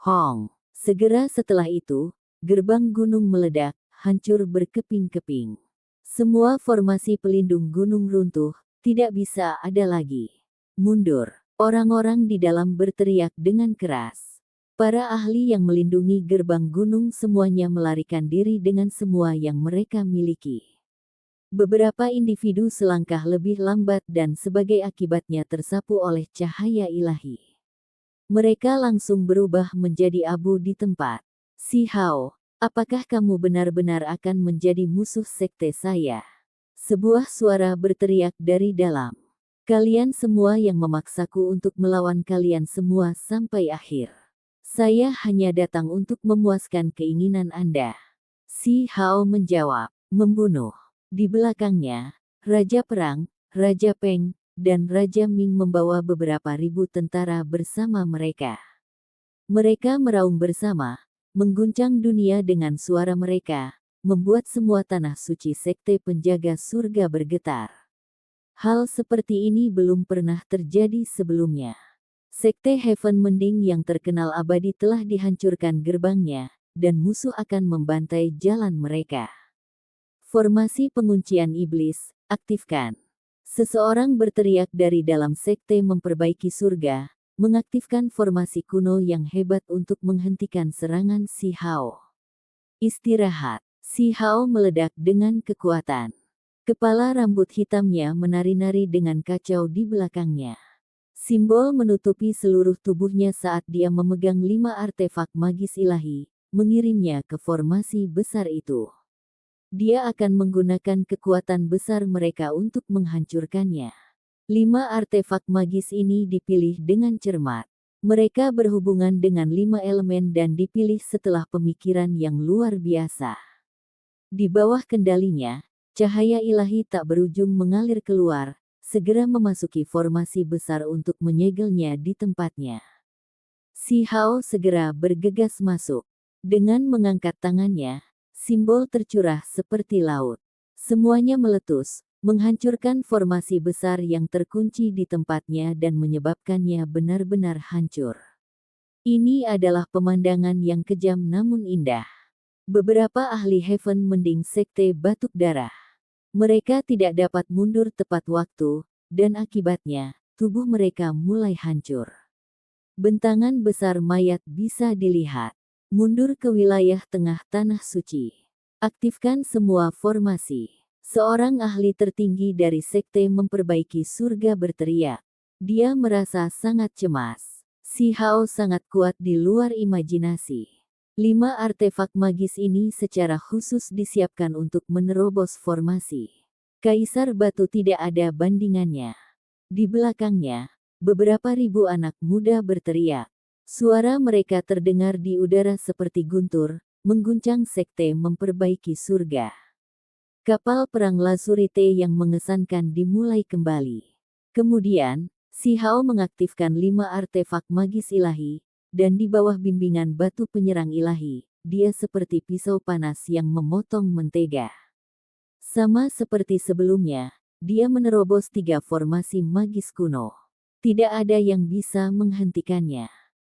A: Hong! Segera setelah itu, gerbang gunung meledak, hancur berkeping-keping. Semua formasi pelindung gunung runtuh, tidak bisa ada lagi. Mundur! Orang-orang di dalam berteriak dengan keras. Para ahli yang melindungi gerbang gunung semuanya melarikan diri dengan semua yang mereka miliki. Beberapa individu selangkah lebih lambat dan sebagai akibatnya tersapu oleh cahaya ilahi. Mereka langsung berubah menjadi abu di tempat. Si Hao, apakah kamu benar-benar akan menjadi musuh sekte saya? Sebuah suara berteriak dari dalam. Kalian semua yang memaksaku untuk melawan kalian semua sampai akhir. Saya hanya datang untuk memuaskan keinginan Anda. Si Hao menjawab, membunuh. Di belakangnya, Raja Perang, Raja Peng, dan Raja Ming membawa beberapa ribu tentara bersama mereka. Mereka meraung bersama, mengguncang dunia dengan suara mereka, membuat semua tanah suci sekte penjaga surga bergetar. Hal seperti ini belum pernah terjadi sebelumnya. Sekte Heaven Mending yang terkenal abadi telah dihancurkan gerbangnya, dan musuh akan membantai jalan mereka. Formasi penguncian iblis, aktifkan. Seseorang berteriak dari dalam sekte memperbaiki surga, mengaktifkan formasi kuno yang hebat untuk menghentikan serangan Si Hao. Istirahat. Si Hao meledak dengan kekuatan. Kepala rambut hitamnya menari-nari dengan kacau di belakangnya. Simbol menutupi seluruh tubuhnya saat dia memegang 5 artefak magis ilahi, mengirimnya ke formasi besar itu. Dia akan menggunakan kekuatan besar mereka untuk menghancurkannya. 5 artefak magis ini dipilih dengan cermat. Mereka berhubungan dengan 5 elemen dan dipilih setelah pemikiran yang luar biasa. Di bawah kendalinya, cahaya ilahi tak berujung mengalir keluar, segera memasuki formasi besar untuk menyegelnya di tempatnya. Si Hao segera bergegas masuk. Dengan mengangkat tangannya, simbol tercurah seperti laut. Semuanya meletus, menghancurkan formasi besar yang terkunci di tempatnya dan menyebabkannya benar-benar hancur. Ini adalah pemandangan yang kejam namun indah. Beberapa ahli Heaven Mending sekte batuk darah. Mereka tidak dapat mundur tepat waktu, dan akibatnya, tubuh mereka mulai hancur. Bentangan besar mayat bisa dilihat. Mundur ke wilayah tengah tanah suci. Aktifkan semua formasi. Seorang ahli tertinggi dari sekte memperbaiki surga berteriak. Dia merasa sangat cemas. Si Hao sangat kuat di luar imajinasi. 5 artefak magis ini secara khusus disiapkan untuk menerobos formasi. Kaisar Batu tidak ada bandingannya. Di belakangnya, beberapa ribu anak muda berteriak. Suara mereka terdengar di udara seperti guntur, mengguncang sekte memperbaiki surga. Kapal perang Lazurite yang mengesankan dimulai kembali. Kemudian, Si Hao mengaktifkan 5 artefak magis ilahi, dan di bawah bimbingan batu penyerang ilahi, dia seperti pisau panas yang memotong mentega. Sama seperti sebelumnya, dia menerobos 3 formasi magis kuno. Tidak ada yang bisa menghentikannya.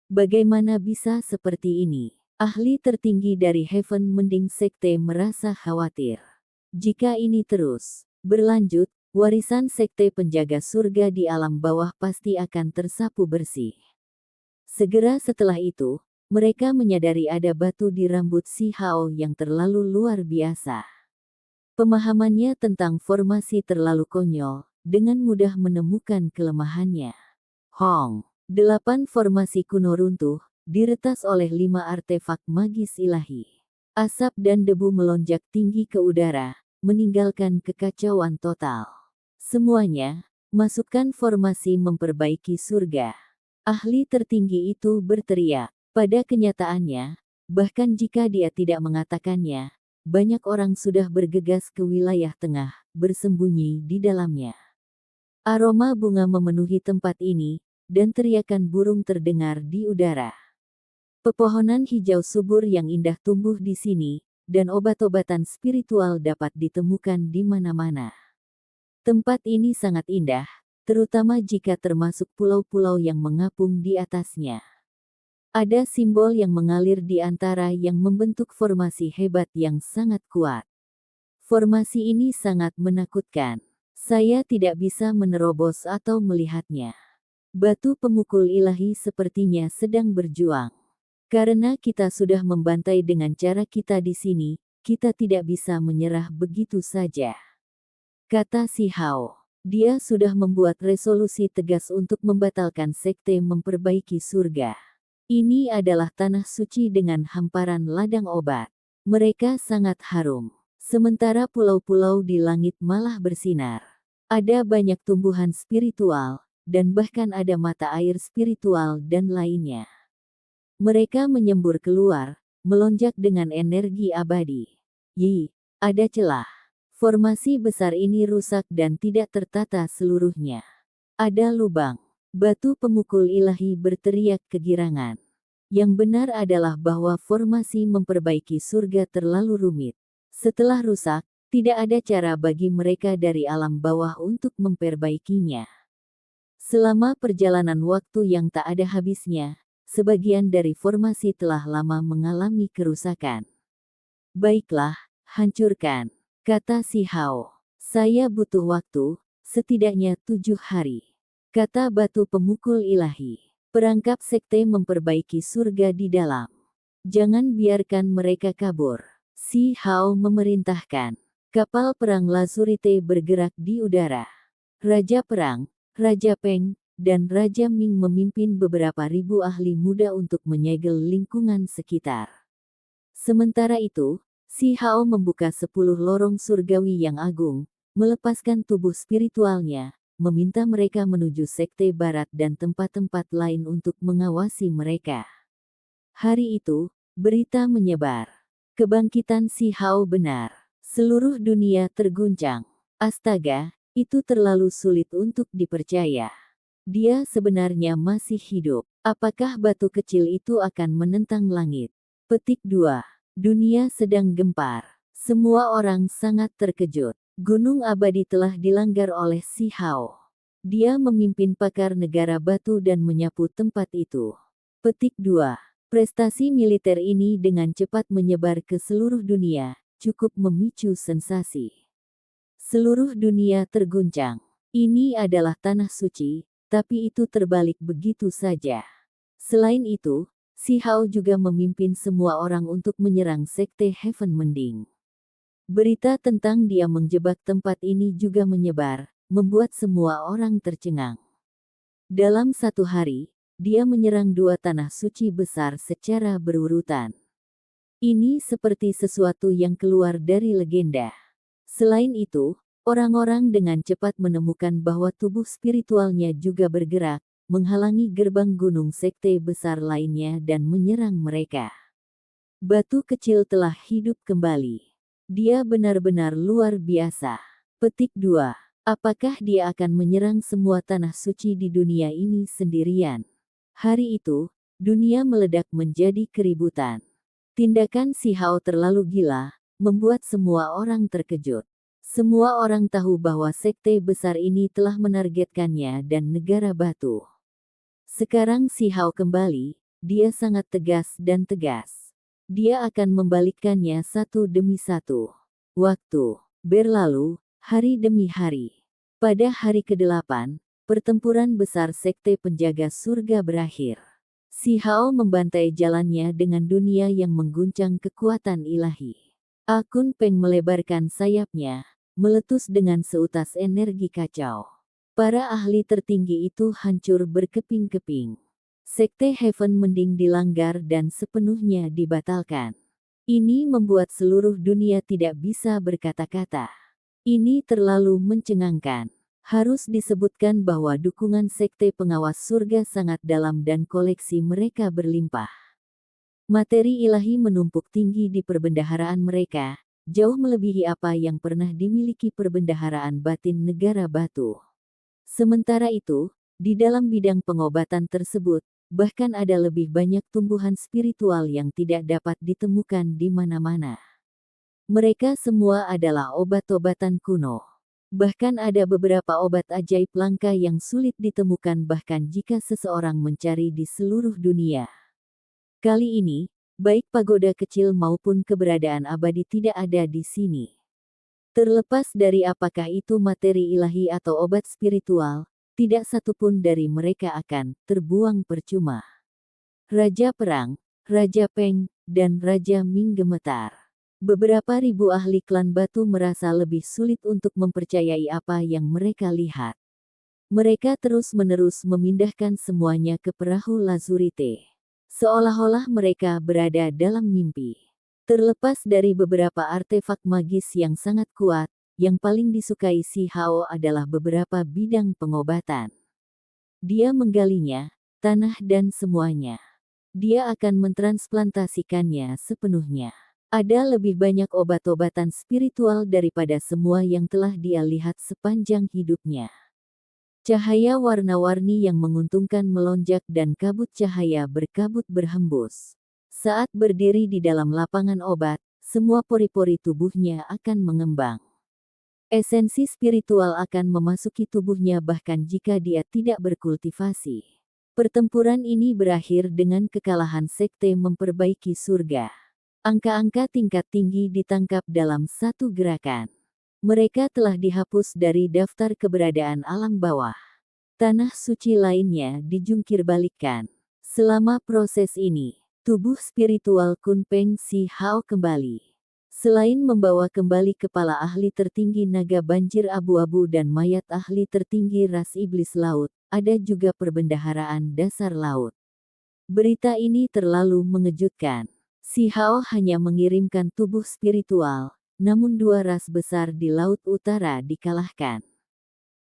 A: Bagaimana bisa seperti ini? Ahli tertinggi dari Heaven Mending Sekte merasa khawatir. Jika ini terus berlanjut, warisan Sekte Penjaga Surga di alam bawah pasti akan tersapu bersih. Segera setelah itu, mereka menyadari ada batu di rambut Si Hao yang terlalu luar biasa. Pemahamannya tentang formasi terlalu konyol, dengan mudah menemukan kelemahannya. Hong, 8 formasi kuno runtuh, diretas oleh 5 artefak magis ilahi. Asap dan debu melonjak tinggi ke udara, meninggalkan kekacauan total. Semuanya, masukkan formasi memperbaiki surga. Ahli tertinggi itu berteriak. Pada kenyataannya, bahkan jika dia tidak mengatakannya, banyak orang sudah bergegas ke wilayah tengah, bersembunyi di dalamnya. Aroma bunga memenuhi tempat ini, dan teriakan burung terdengar di udara. Pepohonan hijau subur yang indah tumbuh di sini, dan obat-obatan spiritual dapat ditemukan di mana-mana. Tempat ini sangat indah, terutama jika termasuk pulau-pulau yang mengapung di atasnya. Ada simbol yang mengalir di antara yang membentuk formasi hebat yang sangat kuat. Formasi ini sangat menakutkan. Saya tidak bisa menerobos atau melihatnya. Batu pemukul ilahi sepertinya sedang berjuang. Karena kita sudah membantai dengan cara kita di sini, kita tidak bisa menyerah begitu saja. Kata Si Hao. Dia sudah membuat resolusi tegas untuk membatalkan sekte memperbaiki surga. Ini adalah tanah suci dengan hamparan ladang obat. Mereka sangat harum. Sementara pulau-pulau di langit malah bersinar. Ada banyak tumbuhan spiritual, dan bahkan ada mata air spiritual dan lainnya. Mereka menyembur keluar, melonjak dengan energi abadi. Ada celah. Formasi besar ini rusak dan tidak tertata seluruhnya. Ada lubang. Batu pemukul ilahi berteriak kegirangan. Yang benar adalah bahwa formasi memperbaiki surga terlalu rumit. Setelah rusak, tidak ada cara bagi mereka dari alam bawah untuk memperbaikinya. Selama perjalanan waktu yang tak ada habisnya, sebagian dari formasi telah lama mengalami kerusakan. Baiklah, hancurkan, kata Si Hao. Saya butuh waktu, setidaknya 7 hari. Kata batu pemukul ilahi. Perangkap sekte memperbaiki surga di dalam. Jangan biarkan mereka kabur. Si Hao memerintahkan. Kapal perang Lazurite bergerak di udara. Raja Perang, Raja Peng, dan Raja Ming memimpin beberapa ribu ahli muda untuk menyegel lingkungan sekitar. Sementara itu, Si Hao membuka 10 lorong surgawi yang agung, melepaskan tubuh spiritualnya, meminta mereka menuju sekte barat dan tempat-tempat lain untuk mengawasi mereka. Hari itu, berita menyebar. Kebangkitan Si Hao benar. Seluruh dunia terguncang. Astaga, itu terlalu sulit untuk dipercaya. Dia sebenarnya masih hidup. Apakah batu kecil itu akan menentang langit? Petik 2. Dunia sedang gempar. Semua orang sangat terkejut. Gunung abadi telah dilanggar oleh Si Hao. Dia memimpin pakar negara batu dan menyapu tempat itu. Petik 2. Prestasi militer ini dengan cepat menyebar ke seluruh dunia, cukup memicu sensasi. Seluruh dunia terguncang. Ini adalah tanah suci, tapi itu terbalik begitu saja. Selain itu, Si Hao juga memimpin semua orang untuk menyerang sekte Heaven Mending. Berita tentang dia menjebak tempat ini juga menyebar, membuat semua orang tercengang. Dalam satu hari, dia menyerang 2 tanah suci besar secara berurutan. Ini seperti sesuatu yang keluar dari legenda. Selain itu, orang-orang dengan cepat menemukan bahwa tubuh spiritualnya juga bergerak, menghalangi gerbang gunung sekte besar lainnya dan menyerang mereka. Batu kecil telah hidup kembali. Dia benar-benar luar biasa. Petik 2. Apakah dia akan menyerang semua tanah suci di dunia ini sendirian? Hari itu, dunia meledak menjadi keributan. Tindakan Si Hao terlalu gila, membuat semua orang terkejut. Semua orang tahu bahwa sekte besar ini telah menargetkannya dan negara batu. Sekarang Si Hao kembali, dia sangat tegas dan tegas. Dia akan membalikkannya satu demi satu. Waktu berlalu, hari demi hari. Pada hari ke-8, pertempuran besar sekte penjaga surga berakhir. Si Hao membantai jalannya dengan dunia yang mengguncang kekuatan ilahi. Akun Peng melebarkan sayapnya, meletus dengan seutas energi kacau. Para ahli tertinggi itu hancur berkeping-keping. Sekte Heaven mending dilanggar dan sepenuhnya dibatalkan. Ini membuat seluruh dunia tidak bisa berkata-kata. Ini terlalu mencengangkan. Harus disebutkan bahwa dukungan sekte pengawas surga sangat dalam dan koleksi mereka berlimpah. Materi ilahi menumpuk tinggi di perbendaharaan mereka, jauh melebihi apa yang pernah dimiliki perbendaharaan batin negara batu. Sementara itu, di dalam bidang pengobatan tersebut, bahkan ada lebih banyak tumbuhan spiritual yang tidak dapat ditemukan di mana-mana. Mereka semua adalah obat-obatan kuno. Bahkan ada beberapa obat ajaib langka yang sulit ditemukan bahkan jika seseorang mencari di seluruh dunia. Kali ini, baik pagoda kecil maupun keberadaan abadi tidak ada di sini. Terlepas dari apakah itu materi ilahi atau obat spiritual, tidak satupun dari mereka akan terbuang percuma. Raja Perang, Raja Peng, dan Raja Ming gemetar. Beberapa ribu ahli klan batu merasa lebih sulit untuk mempercayai apa yang mereka lihat. Mereka terus-menerus memindahkan semuanya ke perahu Lazurite. Seolah-olah mereka berada dalam mimpi. Terlepas dari beberapa artefak magis yang sangat kuat, yang paling disukai Si Hao adalah beberapa bidang pengobatan. Dia menggalinya, tanah dan semuanya. Dia akan mentransplantasikannya sepenuhnya. Ada lebih banyak obat-obatan spiritual daripada semua yang telah dia lihat sepanjang hidupnya. Cahaya warna-warni yang menguntungkan melonjak dan kabut cahaya berkabut berhembus. Saat berdiri di dalam lapangan obat, semua pori-pori tubuhnya akan mengembang. Esensi spiritual akan memasuki tubuhnya bahkan jika dia tidak berkultivasi. Pertempuran ini berakhir dengan kekalahan sekte memperbaiki surga. Angka-angka tingkat tinggi ditangkap dalam satu gerakan. Mereka telah dihapus dari daftar keberadaan alam bawah. Tanah suci lainnya dijungkirbalikkan. Selama proses ini, tubuh spiritual Kun Peng Si Hao kembali. Selain membawa kembali kepala ahli tertinggi naga banjir abu-abu dan mayat ahli tertinggi ras iblis laut, ada juga perbendaharaan dasar laut. Berita ini terlalu mengejutkan. Si Hao hanya mengirimkan tubuh spiritual, namun dua ras besar di Laut Utara dikalahkan.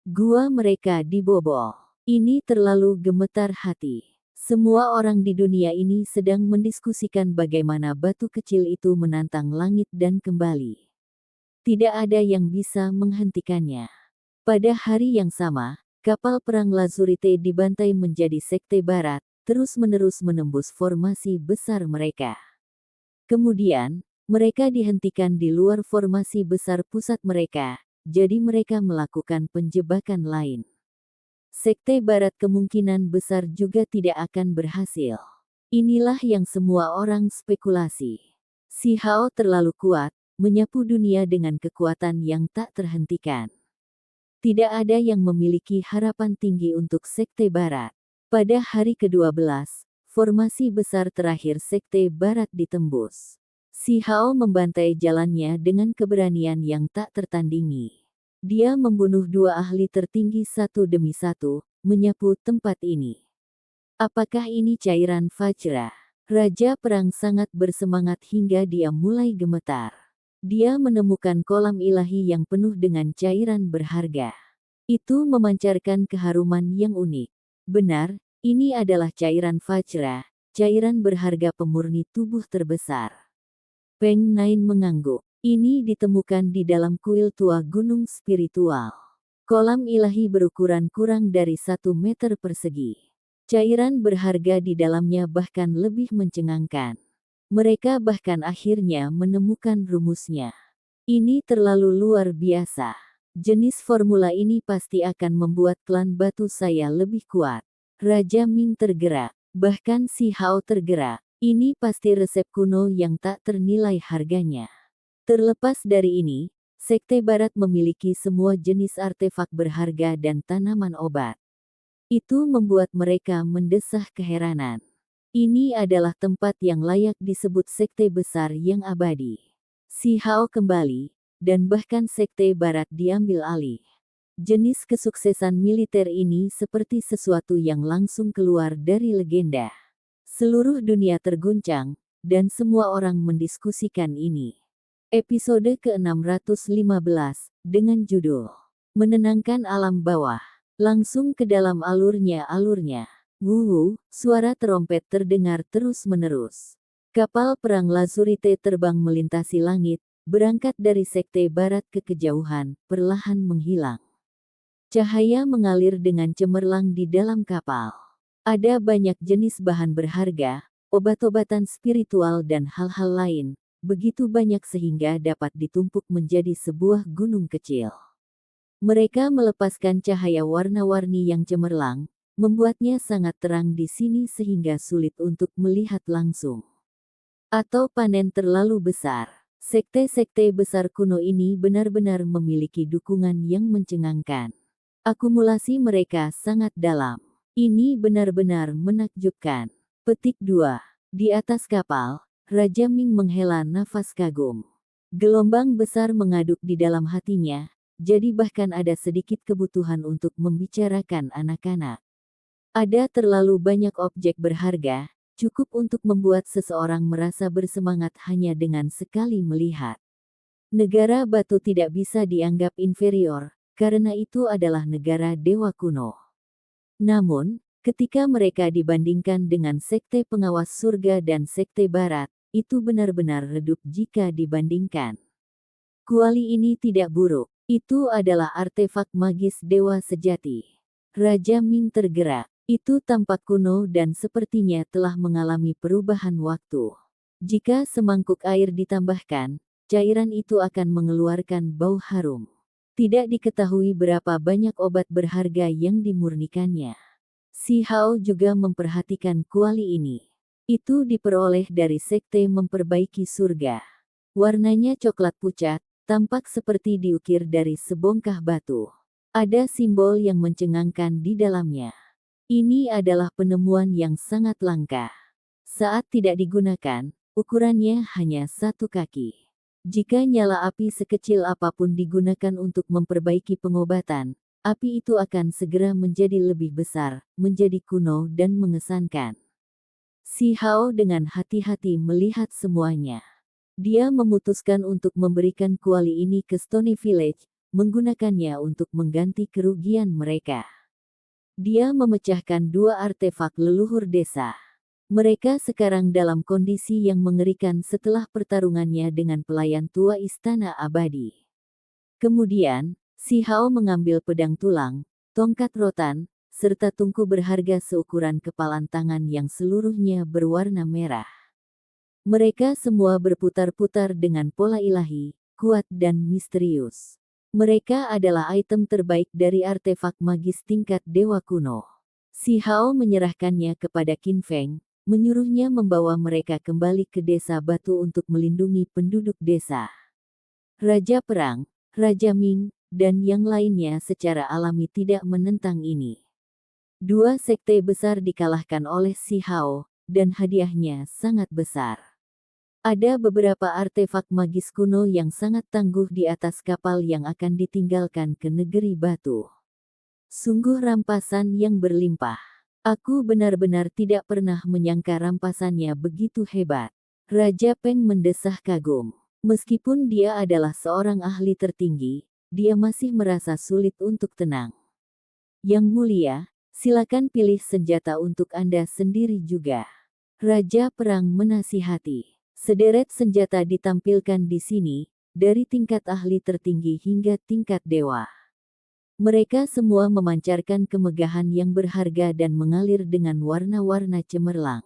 A: Gua mereka dibobol. Ini terlalu gemetar hati. Semua orang di dunia ini sedang mendiskusikan bagaimana batu kecil itu menantang langit dan kembali. Tidak ada yang bisa menghentikannya. Pada hari yang sama, kapal perang Lazurite dibantai menjadi sekte barat, terus-menerus menembus formasi besar mereka. Kemudian, mereka dihentikan di luar formasi besar pusat mereka, jadi mereka melakukan penjebakan lain. Sekte Barat kemungkinan besar juga tidak akan berhasil. Inilah yang semua orang spekulasi. Si Hao terlalu kuat, menyapu dunia dengan kekuatan yang tak terhentikan. Tidak ada yang memiliki harapan tinggi untuk Sekte Barat. Pada hari ke-12, formasi besar terakhir Sekte Barat ditembus. Si Hao membantai jalannya dengan keberanian yang tak tertandingi. Dia membunuh dua ahli tertinggi satu demi satu, menyapu tempat ini. Apakah ini cairan Vajra? Raja Perang sangat bersemangat hingga dia mulai gemetar. Dia menemukan kolam ilahi yang penuh dengan cairan berharga. Itu memancarkan keharuman yang unik. Benar, ini adalah cairan Vajra, cairan berharga pemurni tubuh terbesar. Peng Nain mengangguk. Ini ditemukan di dalam kuil tua gunung spiritual. Kolam ilahi berukuran kurang dari 1 meter persegi. Cairan berharga di dalamnya bahkan lebih mencengangkan. Mereka bahkan akhirnya menemukan rumusnya. Ini terlalu luar biasa. Jenis formula ini pasti akan membuat klan batu saya lebih kuat. Raja Ming tergerak. Bahkan Si Hao tergerak. Ini pasti resep kuno yang tak ternilai harganya. Terlepas dari ini, Sekte Barat memiliki semua jenis artefak berharga dan tanaman obat. Itu membuat mereka mendesah keheranan. Ini adalah tempat yang layak disebut sekte besar yang abadi. Si Hao kembali, dan bahkan Sekte Barat diambil alih. Jenis kesuksesan militer ini seperti sesuatu yang langsung keluar dari legenda. Seluruh dunia terguncang, dan semua orang mendiskusikan ini. Episode ke-615, dengan judul Menenangkan Alam Bawah. Langsung ke dalam alurnya. Wuhu, suara trompet terdengar terus-menerus. Kapal perang Lazurite terbang melintasi langit, berangkat dari Sekte Barat ke kejauhan, perlahan menghilang. Cahaya mengalir dengan cemerlang di dalam kapal. Ada banyak jenis bahan berharga, obat-obatan spiritual dan hal-hal lain, begitu banyak sehingga dapat ditumpuk menjadi sebuah gunung kecil. Mereka melepaskan cahaya warna-warni yang cemerlang, membuatnya sangat terang di sini sehingga sulit untuk melihat langsung. Atau panen terlalu besar. Sekte-sekte besar kuno ini benar-benar memiliki dukungan yang mencengangkan. Akumulasi mereka sangat dalam. Ini benar-benar menakjubkan. Petik 2. Di atas kapal, Raja Ming menghela nafas kagum. Gelombang besar mengaduk di dalam hatinya, jadi bahkan ada sedikit kebutuhan untuk membicarakan anak-anak. Ada terlalu banyak objek berharga, cukup untuk membuat seseorang merasa bersemangat hanya dengan sekali melihat. Negara batu tidak bisa dianggap inferior, karena itu adalah negara dewa kuno. Namun, ketika mereka dibandingkan dengan sekte pengawas surga dan sekte barat, itu benar-benar redup jika dibandingkan. Kuali ini tidak buruk, itu adalah artefak magis dewa sejati. Raja Ming tergerak, itu tampak kuno dan sepertinya telah mengalami perubahan waktu. Jika semangkuk air ditambahkan, cairan itu akan mengeluarkan bau harum. Tidak diketahui berapa banyak obat berharga yang dimurnikannya. Si Hao juga memperhatikan kuali ini. Itu diperoleh dari sekte memperbaiki surga. Warnanya coklat pucat, tampak seperti diukir dari sebongkah batu. Ada simbol yang mencengangkan di dalamnya. Ini adalah penemuan yang sangat langka. Saat tidak digunakan, ukurannya hanya 1 kaki. Jika nyala api sekecil apapun digunakan untuk memperbaiki pengobatan, api itu akan segera menjadi lebih besar, menjadi kuno dan mengesankan. Si Hao dengan hati-hati melihat semuanya. Dia memutuskan untuk memberikan kuali ini ke Stony Village, menggunakannya untuk mengganti kerugian mereka. Dia memecahkan 2 artefak leluhur desa. Mereka sekarang dalam kondisi yang mengerikan setelah pertarungannya dengan pelayan tua Istana Abadi. Kemudian, Si Hao mengambil pedang tulang, tongkat rotan, serta tungku berharga seukuran kepalan tangan yang seluruhnya berwarna merah. Mereka semua berputar-putar dengan pola ilahi, kuat dan misterius. Mereka adalah item terbaik dari artefak magis tingkat dewa kuno. Si Hao menyerahkannya kepada Qin Feng, menyuruhnya membawa mereka kembali ke desa batu untuk melindungi penduduk desa. Raja Perang, Raja Ming, dan yang lainnya secara alami tidak menentang ini. 2 sekte besar dikalahkan oleh Si Hao, dan hadiahnya sangat besar. Ada beberapa artefak magis kuno yang sangat tangguh di atas kapal yang akan ditinggalkan ke negeri batu. Sungguh rampasan yang berlimpah. Aku benar-benar tidak pernah menyangka rampasannya begitu hebat. Raja Peng mendesah kagum. Meskipun dia adalah seorang ahli tertinggi, dia masih merasa sulit untuk tenang. Yang mulia, silakan pilih senjata untuk Anda sendiri juga. Raja Perang menasihati. Sederet senjata ditampilkan di sini, dari tingkat ahli tertinggi hingga tingkat dewa. Mereka semua memancarkan kemegahan yang berharga dan mengalir dengan warna-warna cemerlang.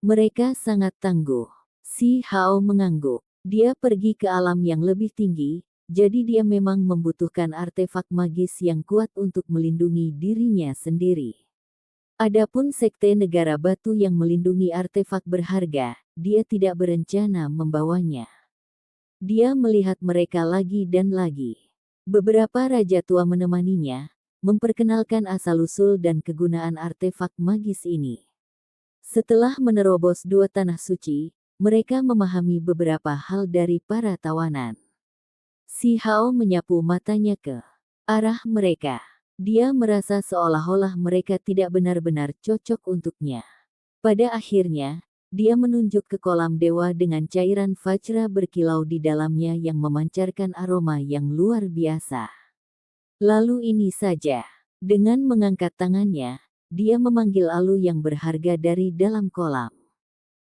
A: Mereka sangat tangguh. Si Hao mengangguk. Dia pergi ke alam yang lebih tinggi, jadi dia memang membutuhkan artefak magis yang kuat untuk melindungi dirinya sendiri. Adapun Sekte Negara Batu yang melindungi artefak berharga, dia tidak berencana membawanya. Dia melihat mereka lagi dan lagi. Beberapa raja tua menemaninya, memperkenalkan asal-usul dan kegunaan artefak magis ini. Setelah menerobos dua tanah suci, mereka memahami beberapa hal dari para tawanan. Si Hao menyapu matanya ke arah mereka. Dia merasa seolah-olah mereka tidak benar-benar cocok untuknya. Pada akhirnya, dia menunjuk ke kolam dewa dengan cairan vajra berkilau di dalamnya yang memancarkan aroma yang luar biasa. Lalu ini saja. Dengan mengangkat tangannya, dia memanggil alu yang berharga dari dalam kolam.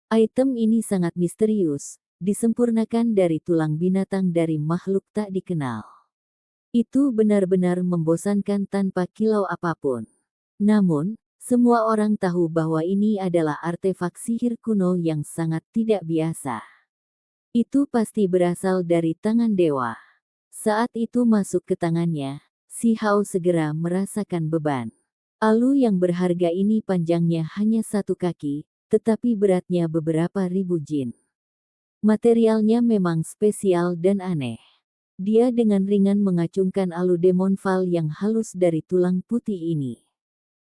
A: Item ini sangat misterius, disempurnakan dari tulang binatang dari makhluk tak dikenal. Itu benar-benar membosankan tanpa kilau apapun. Namun, semua orang tahu bahwa ini adalah artefak sihir kuno yang sangat tidak biasa. Itu pasti berasal dari tangan dewa. Saat itu masuk ke tangannya, si Hao segera merasakan beban. Alu yang berharga ini panjangnya hanya 1 kaki, tetapi beratnya beberapa ribu jin. Materialnya memang spesial dan aneh. Dia dengan ringan mengacungkan alu demon val yang halus dari tulang putih ini.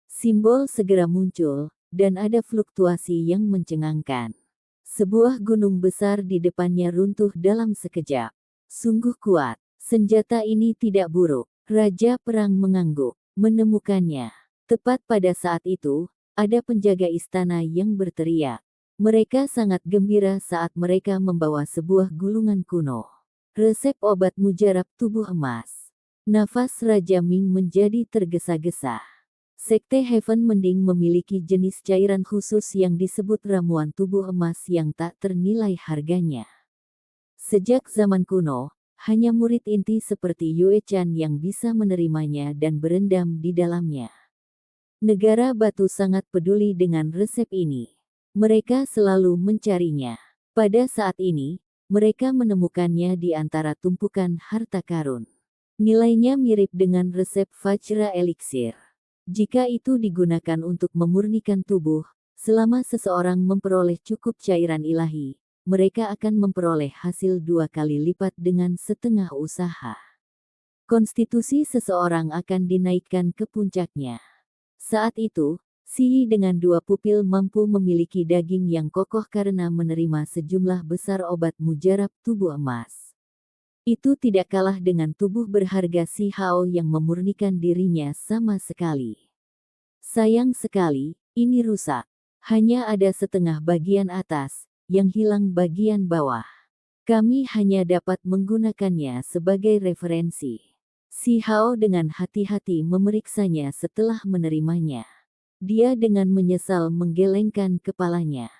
A: Simbol segera muncul, dan ada fluktuasi yang mencengangkan. Sebuah gunung besar di depannya runtuh dalam sekejap. Sungguh kuat, senjata ini tidak buruk. Raja Perang mengangguk, menemukannya. Tepat pada saat itu, ada penjaga istana yang berteriak. Mereka sangat gembira saat mereka membawa sebuah gulungan kuno. Resep obat mujarab tubuh emas. Nafas Raja Ming menjadi tergesa-gesa. Sekte Heaven Mending memiliki jenis cairan khusus yang disebut ramuan tubuh emas yang tak ternilai harganya. Sejak zaman kuno, hanya murid inti seperti Yue Chan yang bisa menerimanya dan berendam di dalamnya. Negara Batu sangat peduli dengan resep ini. Mereka selalu mencarinya. Pada saat ini, mereka menemukannya di antara tumpukan harta karun. Nilainya mirip dengan resep Vajra Elixir. Jika itu digunakan untuk memurnikan tubuh, selama seseorang memperoleh cukup cairan ilahi, mereka akan memperoleh hasil 2 kali lipat dengan setengah usaha. Konstitusi seseorang akan dinaikkan ke puncaknya. Saat itu, Si dengan 2 pupil mampu memiliki daging yang kokoh karena menerima sejumlah besar obat mujarab tubuh emas. Itu tidak kalah dengan tubuh berharga Si Hao yang memurnikan dirinya sama sekali. Sayang sekali, ini rusak. Hanya ada setengah bagian atas, yang hilang bagian bawah. Kami hanya dapat menggunakannya sebagai referensi. Si Hao dengan hati-hati memeriksanya setelah menerimanya. Dia dengan menyesal menggelengkan kepalanya.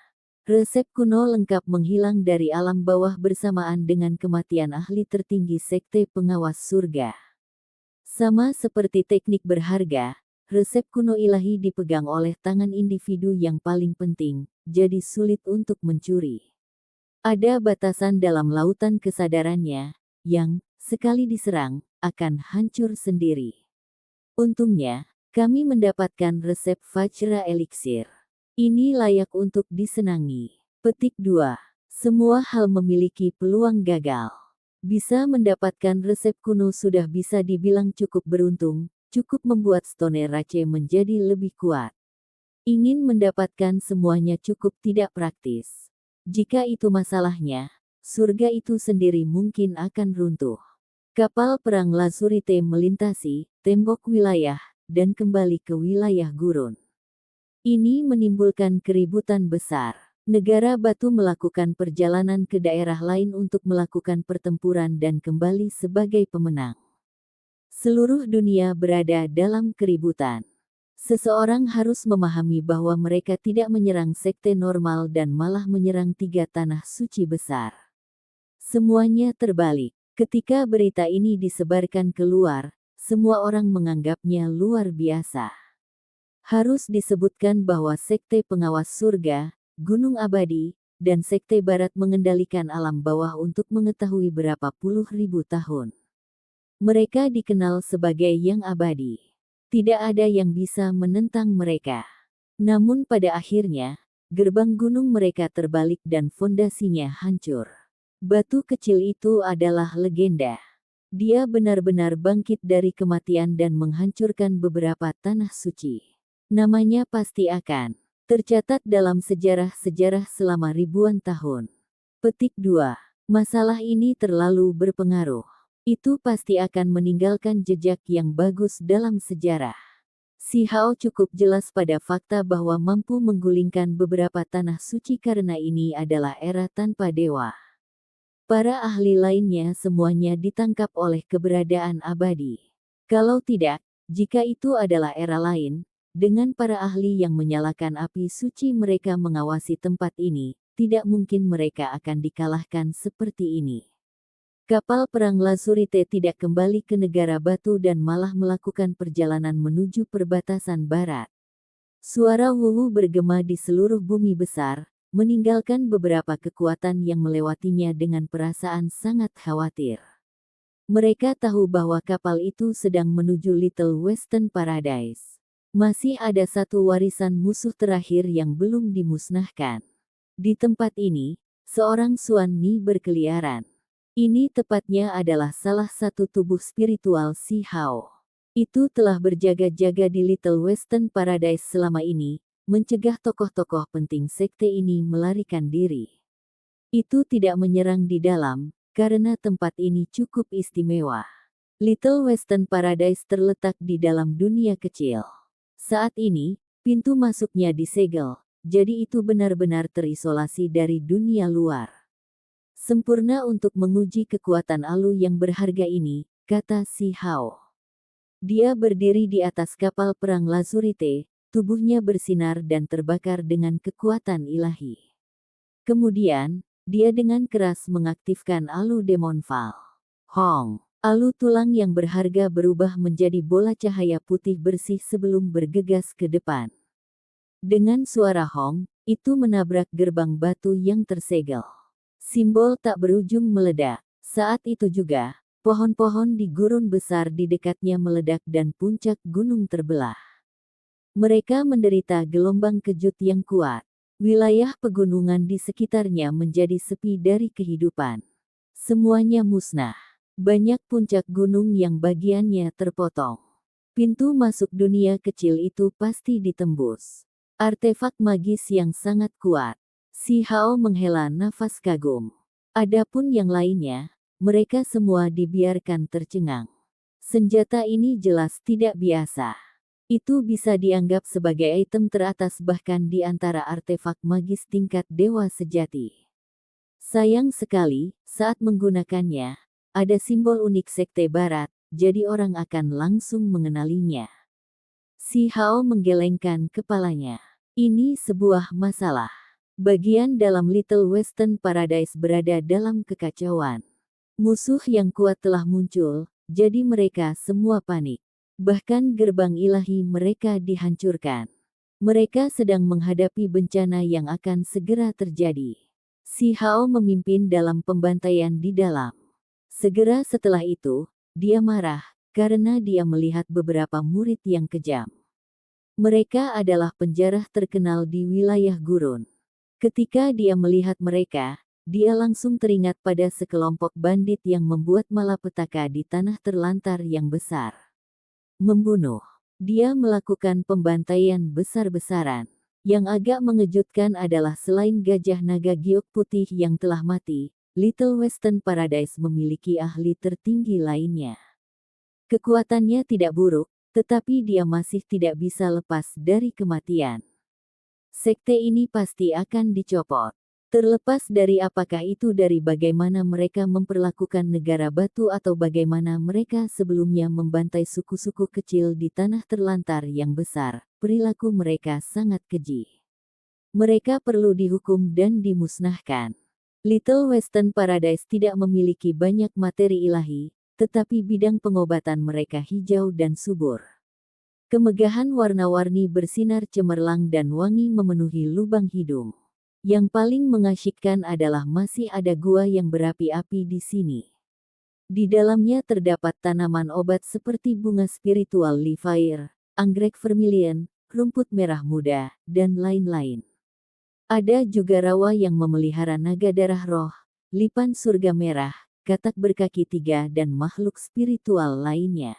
A: Resep kuno lengkap menghilang dari alam bawah bersamaan dengan kematian ahli tertinggi Sekte Pengawas Surga. Sama seperti teknik berharga, resep kuno ilahi dipegang oleh tangan individu yang paling penting, jadi sulit untuk mencuri. Ada batasan dalam lautan kesadarannya, yang, sekali diserang, akan hancur sendiri. Untungnya, kami mendapatkan resep Vajra Elixir. Ini layak untuk disenangi. Petik 2. Semua hal memiliki peluang gagal. Bisa mendapatkan resep kuno sudah bisa dibilang cukup beruntung, cukup membuat Stone Rache menjadi lebih kuat. Ingin mendapatkan semuanya cukup tidak praktis. Jika itu masalahnya, surga itu sendiri mungkin akan runtuh. Kapal perang Lazurite melintasi tembok wilayah, dan kembali ke wilayah gurun. Ini menimbulkan keributan besar. Negara Batu melakukan perjalanan ke daerah lain untuk melakukan pertempuran dan kembali sebagai pemenang. Seluruh dunia berada dalam keributan. Seseorang harus memahami bahwa mereka tidak menyerang sekte normal dan malah menyerang 3 tanah suci besar. Semuanya terbalik. Ketika berita ini disebarkan keluar, semua orang menganggapnya luar biasa. Harus disebutkan bahwa Sekte Pengawas Surga, Gunung Abadi, dan Sekte Barat mengendalikan alam bawah untuk mengetahui berapa puluh ribu tahun. Mereka dikenal sebagai yang abadi. Tidak ada yang bisa menentang mereka. Namun pada akhirnya, gerbang gunung mereka terbalik dan fondasinya hancur. Batu kecil itu adalah legenda. Dia benar-benar bangkit dari kematian dan menghancurkan beberapa tanah suci. Namanya pasti akan tercatat dalam sejarah-sejarah selama ribuan tahun. Petik 2. Masalah ini terlalu berpengaruh. Itu pasti akan meninggalkan jejak yang bagus dalam sejarah. Si Hao cukup jelas pada fakta bahwa mampu menggulingkan beberapa tanah suci karena ini adalah era tanpa dewa. Para ahli lainnya semuanya ditangkap oleh keberadaan abadi. Kalau tidak, jika itu adalah era lain, dengan para ahli yang menyalakan api suci mereka mengawasi tempat ini, tidak mungkin mereka akan dikalahkan seperti ini. Kapal perang Lazurite tidak kembali ke negara batu dan malah melakukan perjalanan menuju perbatasan barat. Suara wuwu bergema di seluruh bumi besar, meninggalkan beberapa kekuatan yang melewatinya dengan perasaan sangat khawatir. Mereka tahu bahwa kapal itu sedang menuju Little Western Paradise. Masih ada satu warisan musuh terakhir yang belum dimusnahkan. Di tempat ini, seorang Xuan Ni berkeliaran. Ini tepatnya adalah salah satu tubuh spiritual Si Hao. Itu telah berjaga-jaga di Little Western Paradise selama ini, mencegah tokoh-tokoh penting sekte ini melarikan diri. Itu tidak menyerang di dalam, karena tempat ini cukup istimewa. Little Western Paradise terletak di dalam dunia kecil. Saat ini, pintu masuknya disegel, jadi itu benar-benar terisolasi dari dunia luar. Sempurna untuk menguji kekuatan Alu yang berharga ini, kata Si Hao. Dia berdiri di atas kapal perang Lazurite, tubuhnya bersinar dan terbakar dengan kekuatan ilahi. Kemudian, dia dengan keras mengaktifkan Alu Demon Val. Hong! Alu tulang yang berharga berubah menjadi bola cahaya putih bersih sebelum bergegas ke depan. Dengan suara hong, itu menabrak gerbang batu yang tersegel. Simbol tak berujung meledak. Saat itu juga, pohon-pohon di gurun besar di dekatnya meledak dan puncak gunung terbelah. Mereka menderita gelombang kejut yang kuat. Wilayah pegunungan di sekitarnya menjadi sepi dari kehidupan. Semuanya musnah. Banyak puncak gunung yang bagiannya terpotong. Pintu masuk dunia kecil itu pasti ditembus. Artefak magis yang sangat kuat. Si Hao menghela nafas kagum. Adapun yang lainnya, mereka semua dibiarkan tercengang. Senjata ini jelas tidak biasa. Itu bisa dianggap sebagai item teratas bahkan di antara artefak magis tingkat dewa sejati. Sayang sekali, saat menggunakannya, ada simbol unik sekte barat, jadi orang akan langsung mengenalinya. Si Hao menggelengkan kepalanya. Ini sebuah masalah. Bagian dalam Little Western Paradise berada dalam kekacauan. Musuh yang kuat telah muncul, jadi mereka semua panik. Bahkan gerbang ilahi mereka dihancurkan. Mereka sedang menghadapi bencana yang akan segera terjadi. Si Hao memimpin dalam pembantaian di dalam. Segera setelah itu, dia marah, karena dia melihat beberapa murid yang kejam. Mereka adalah penjarah terkenal di wilayah gurun. Ketika dia melihat mereka, dia langsung teringat pada sekelompok bandit yang membuat malapetaka di tanah terlantar yang besar. Membunuh. Dia melakukan pembantaian besar-besaran. Yang agak mengejutkan adalah selain gajah naga giok putih yang telah mati, Little Western Paradise memiliki ahli tertinggi lainnya. Kekuatannya tidak buruk, tetapi dia masih tidak bisa lepas dari kematian. Sekte ini pasti akan dicopot. Terlepas dari apakah itu dari bagaimana mereka memperlakukan negara batu atau bagaimana mereka sebelumnya membantai suku-suku kecil di tanah terlantar yang besar, perilaku mereka sangat keji. Mereka perlu dihukum dan dimusnahkan. Little Western Paradise tidak memiliki banyak materi ilahi, tetapi bidang pengobatan mereka hijau dan subur. Kemegahan warna-warni bersinar cemerlang dan wangi memenuhi lubang hidung. Yang paling mengasyikkan adalah masih ada gua yang berapi-api di sini. Di dalamnya terdapat tanaman obat seperti bunga spiritual livair, anggrek vermilion, rumput merah muda, dan lain-lain. Ada juga rawa yang memelihara naga darah roh, lipan surga merah, katak berkaki 3 dan makhluk spiritual lainnya.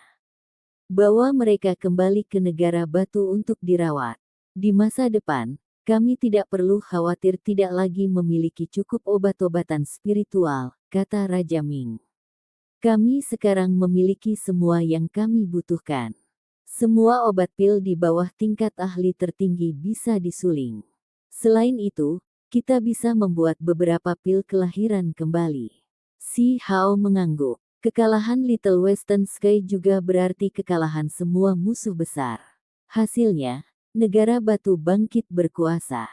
A: Bawa mereka kembali ke negara batu untuk dirawat. Di masa depan, kami tidak perlu khawatir tidak lagi memiliki cukup obat-obatan spiritual, kata Raja Ming. Kami sekarang memiliki semua yang kami butuhkan. Semua obat pil di bawah tingkat ahli tertinggi bisa disuling. Selain itu, kita bisa membuat beberapa pil kelahiran kembali. Si Hao mengangguk. Kekalahan Little Western Sky juga berarti kekalahan semua musuh besar. Hasilnya, negara batu bangkit berkuasa.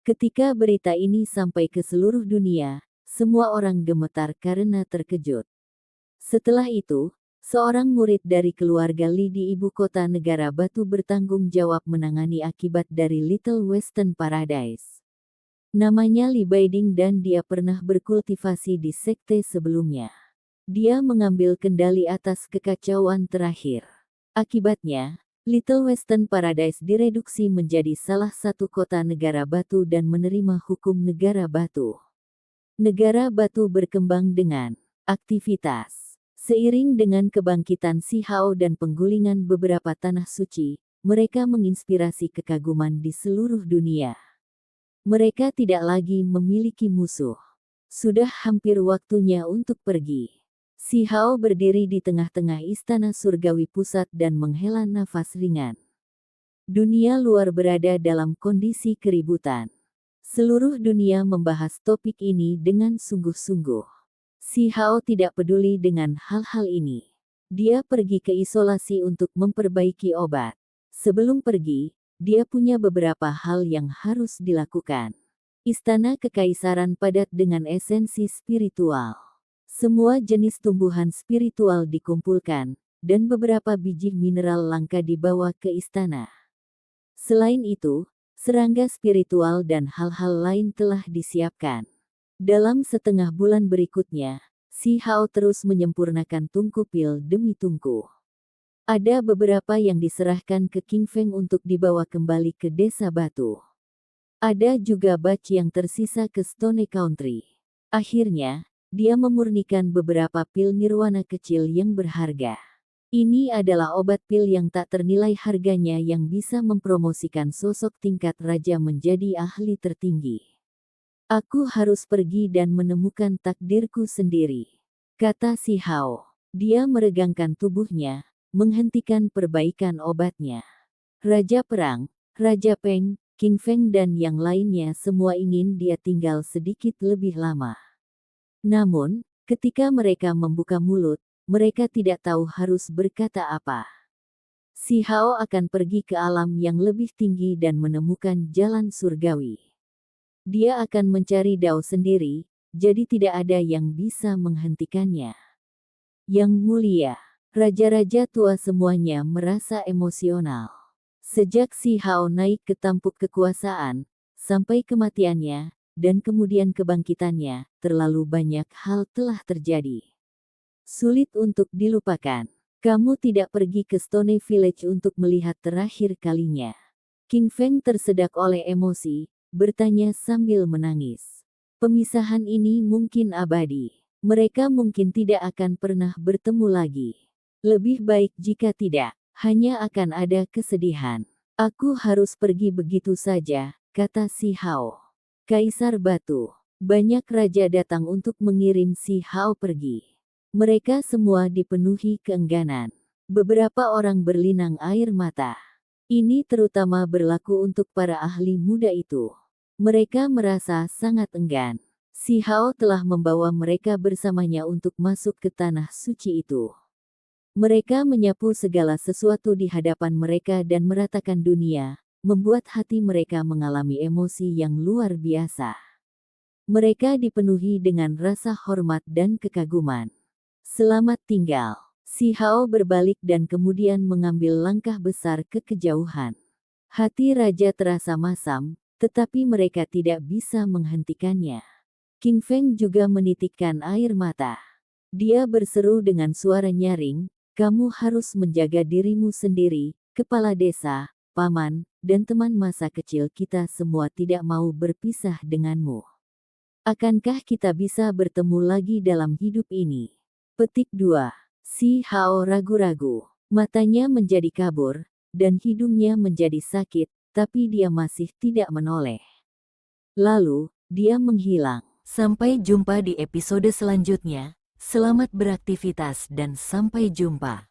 A: Ketika berita ini sampai ke seluruh dunia, semua orang gemetar karena terkejut. Setelah itu, seorang murid dari keluarga Li di ibu kota negara batu bertanggung jawab menangani akibat dari Little Western Paradise. Namanya Li Baiding dan dia pernah berkultivasi di sekte sebelumnya. Dia mengambil kendali atas kekacauan terakhir. Akibatnya, Little Western Paradise direduksi menjadi salah satu kota negara batu dan menerima hukum negara batu. Negara batu berkembang dengan aktivitas. Seiring dengan kebangkitan Si Hao dan penggulingan beberapa tanah suci, mereka menginspirasi kekaguman di seluruh dunia. Mereka tidak lagi memiliki musuh. Sudah hampir waktunya untuk pergi. Si Hao berdiri di tengah-tengah istana surgawi pusat dan menghela nafas ringan. Dunia luar berada dalam kondisi keributan. Seluruh dunia membahas topik ini dengan sungguh-sungguh. Si Hao tidak peduli dengan hal-hal ini. Dia pergi ke isolasi untuk memperbaiki obat. Sebelum pergi, dia punya beberapa hal yang harus dilakukan. Istana kekaisaran padat dengan esensi spiritual. Semua jenis tumbuhan spiritual dikumpulkan, dan beberapa biji mineral langka dibawa ke istana. Selain itu, serangga spiritual dan hal-hal lain telah disiapkan. Dalam setengah bulan berikutnya, Si Hao terus menyempurnakan tungku pil demi tungku. Ada beberapa yang diserahkan ke King Feng untuk dibawa kembali ke desa batu. Ada juga batch yang tersisa ke Stone Country. Akhirnya, dia memurnikan beberapa pil nirwana kecil yang berharga. Ini adalah obat pil yang tak ternilai harganya yang bisa mempromosikan sosok tingkat raja menjadi ahli tertinggi. Aku harus pergi dan menemukan takdirku sendiri, kata Si Hao. Dia meregangkan tubuhnya, menghentikan perbaikan obatnya. Raja Perang, Raja Peng, King Feng dan yang lainnya semua ingin dia tinggal sedikit lebih lama. Namun, ketika mereka membuka mulut, mereka tidak tahu harus berkata apa. Si Hao akan pergi ke alam yang lebih tinggi dan menemukan jalan surgawi. Dia akan mencari Dao sendiri, jadi tidak ada yang bisa menghentikannya. Yang mulia, raja-raja tua semuanya merasa emosional. Sejak Si Hao naik ke tampuk kekuasaan, sampai kematiannya, dan kemudian kebangkitannya, terlalu banyak hal telah terjadi. Sulit untuk dilupakan. Kamu tidak pergi ke Stone Village untuk melihat terakhir kalinya. King Feng tersedak oleh emosi, bertanya sambil menangis. Pemisahan ini mungkin abadi. Mereka mungkin tidak akan pernah bertemu lagi. Lebih baik jika tidak, hanya akan ada kesedihan. Aku harus pergi begitu saja, kata Si Hao. Kaisar Batu. Banyak raja datang untuk mengirim Si Hao pergi. Mereka semua dipenuhi keengganan. Beberapa orang berlinang air mata. Ini terutama berlaku untuk para ahli muda itu. Mereka merasa sangat enggan. Si Hao telah membawa mereka bersamanya untuk masuk ke tanah suci itu. Mereka menyapu segala sesuatu di hadapan mereka dan meratakan dunia, membuat hati mereka mengalami emosi yang luar biasa. Mereka dipenuhi dengan rasa hormat dan kekaguman. Selamat tinggal. Si Hao berbalik dan kemudian mengambil langkah besar ke kejauhan. Hati raja terasa masam, tetapi mereka tidak bisa menghentikannya. King Feng juga menitikkan air mata. Dia berseru dengan suara nyaring, "Kamu harus menjaga dirimu sendiri, kepala desa, paman, dan teman masa kecil kita semua tidak mau berpisah denganmu. Akankah kita bisa bertemu lagi dalam hidup ini?" Petik 2. Si Hao ragu-ragu. Matanya menjadi kabur, dan hidungnya menjadi sakit, tapi dia masih tidak menoleh. Lalu, dia menghilang. Sampai jumpa di episode selanjutnya. Selamat beraktivitas dan sampai jumpa.